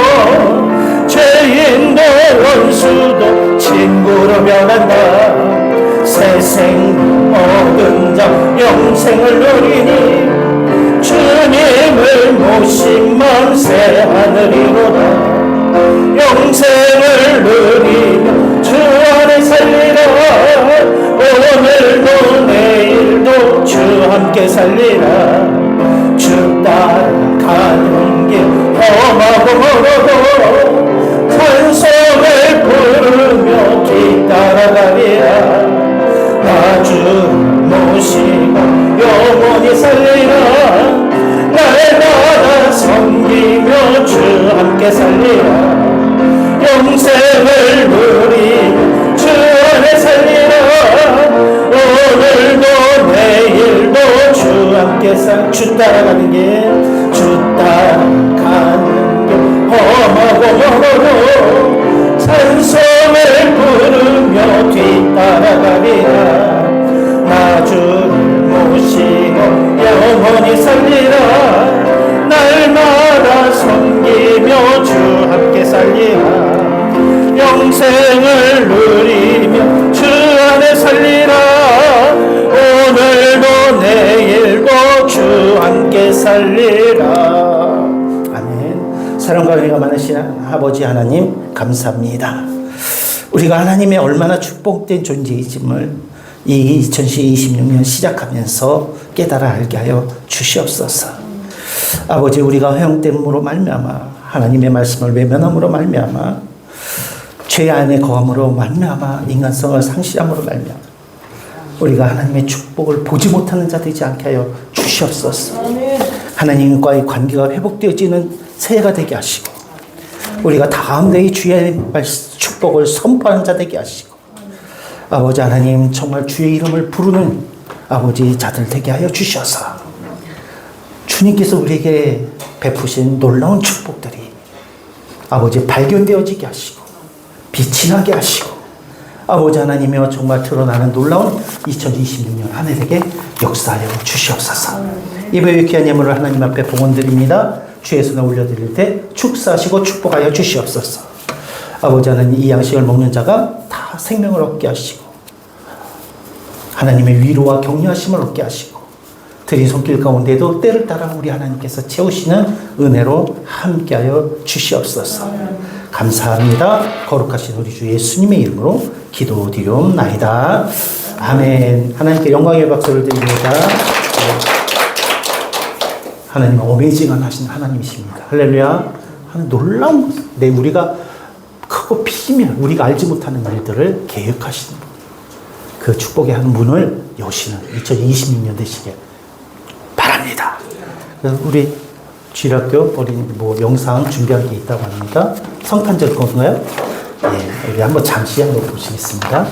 죄인도 원수도 친구로 변한다. 새 생명 얻은 자 영생을 누리니 주님을 모신 만새 하늘이로다. 영생을 누리며 주 안에 살리라. 오늘도 내일도 주 함께 살리라. 주 따라가는 길 험하고 멀어도 찬송을 부르며 뒤따라가리라. 나주 모시고 영원히 살리라. 날마다 섬기며 주 함께 살리라. 영생을 누리며 주 안에 살리라. 오늘도 내일도 주 함께 주 따라가는 길, 주 따라가는 길 험하고 멀어도 찬송을 부르며 뒤따라가리라. 나주를 모시고 영원히 살리라. 날마다 섬기며 주 함께 살리라. 영생을 누리며 주 안에 살리라. 오늘도 내일도 주 함께 살리라. 아멘. 사랑과 은혜가 많으신 아버지 하나님 감사합니다. 우리가 하나님의 얼마나 축복된 존재이심을 이 2026년 시작하면서 깨달아 알게 하여 주시옵소서. 아버지, 우리가 허영됨으로 말미암아 하나님의 말씀을 외면함으로 말미암아 죄 안에 거함으로 말미암아 인간성을 상실함으로 말미암아 우리가 하나님의 축복을 보지 못하는 자 되지 않게 하여 주시옵소서. 하나님과의 관계가 회복되어지는 새해가 되게 하시고 우리가 다음 해의 주의 축복을 선포하는 자 되게 하시고 아버지 하나님, 정말 주의 이름을 부르는 아버지 자들 되게 하여 주셔서 주님께서 우리에게 베푸신 놀라운 축복들이 아버지 발견되어지게 하시고 빛이 나게 하시고 아버지 하나님이여 정말 드러나는 놀라운 2026년 한 해 되게 역사하여 주시옵소서. 이번 귀한 예물을 하나님 앞에 봉헌드립니다. 주의 손에 올려드릴 때 축사하시고 축복하여 주시옵소서. 아버지 하나님, 이 양식을 먹는 자가 다 생명을 얻게 하시고 하나님의 위로와 격려하심을 얻게 하시고 드린 손길 가운데도 때를 따라 우리 하나님께서 채우시는 은혜로 함께하여 주시옵소서. 감사합니다. 거룩하신 우리 주 예수님의 이름으로 기도드리옵나이다. 아멘. 하나님께 영광의 박수를 드립니다. 하나님은 어메이징한 하신 하나님이십니다. 할렐루야. 하나님 놀라운 모습. 우리가 크고 비밀, 우리가 알지 못하는 일들을 계획하시는 분. 그 축복의 한 문을 여시는 2026년 되시길 바랍니다. 우리 주일학교 어린이 영상 준비한 게 있다고 합니다. 성탄절 건가요? 예, 우리 한번 잠시 한번 보시겠습니다.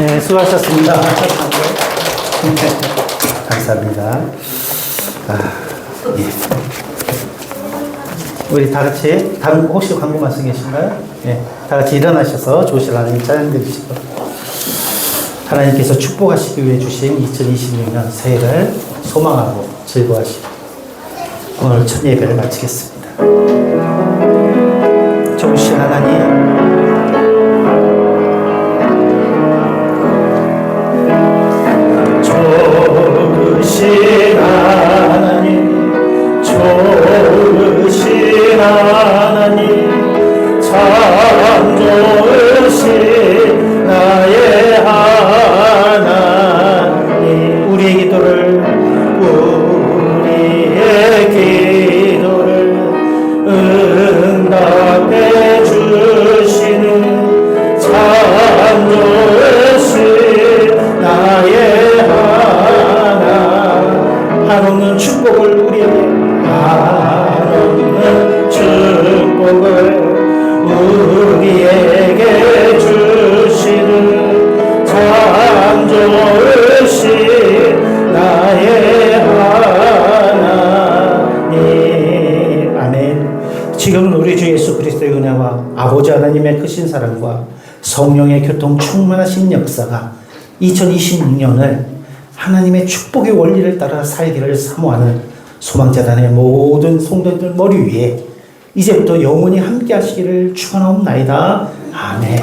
네, 수고하셨습니다. 감사합니다. 예. 우리 다 같이, 다른 혹시 광고 말씀 계신가요? 예. 다 같이 일어나셔서 조실 하나님 찬양 드리시고, 하나님께서 축복하시기 위해 주신 2026년 새해를 소망하고 즐거워하시고, 오늘 첫 예배를 마치겠습니다. 좋으신 하나님, 좋으신 하나님, 좋으신 하나님, 참 좋으신 나의 하나님, 우리의 기도를 응답해 주시는 참 좋으신 나의 한없는 축복을 우리에게, 한없는 축복을 우리에게 주시는 참 좋으신 나의 하나님. 아멘. 지금은 우리 주 예수 그리스도의 은혜와 아버지 하나님의 크신 사랑과 성령의 교통 충만하신 역사가 2026년을 하나님의 축복의 원리를 따라 살기를 사모하는 소망재단의 모든 성도들 머리 위에 이제부터 영원히 함께 하시기를 축원하옵나이다. 아멘.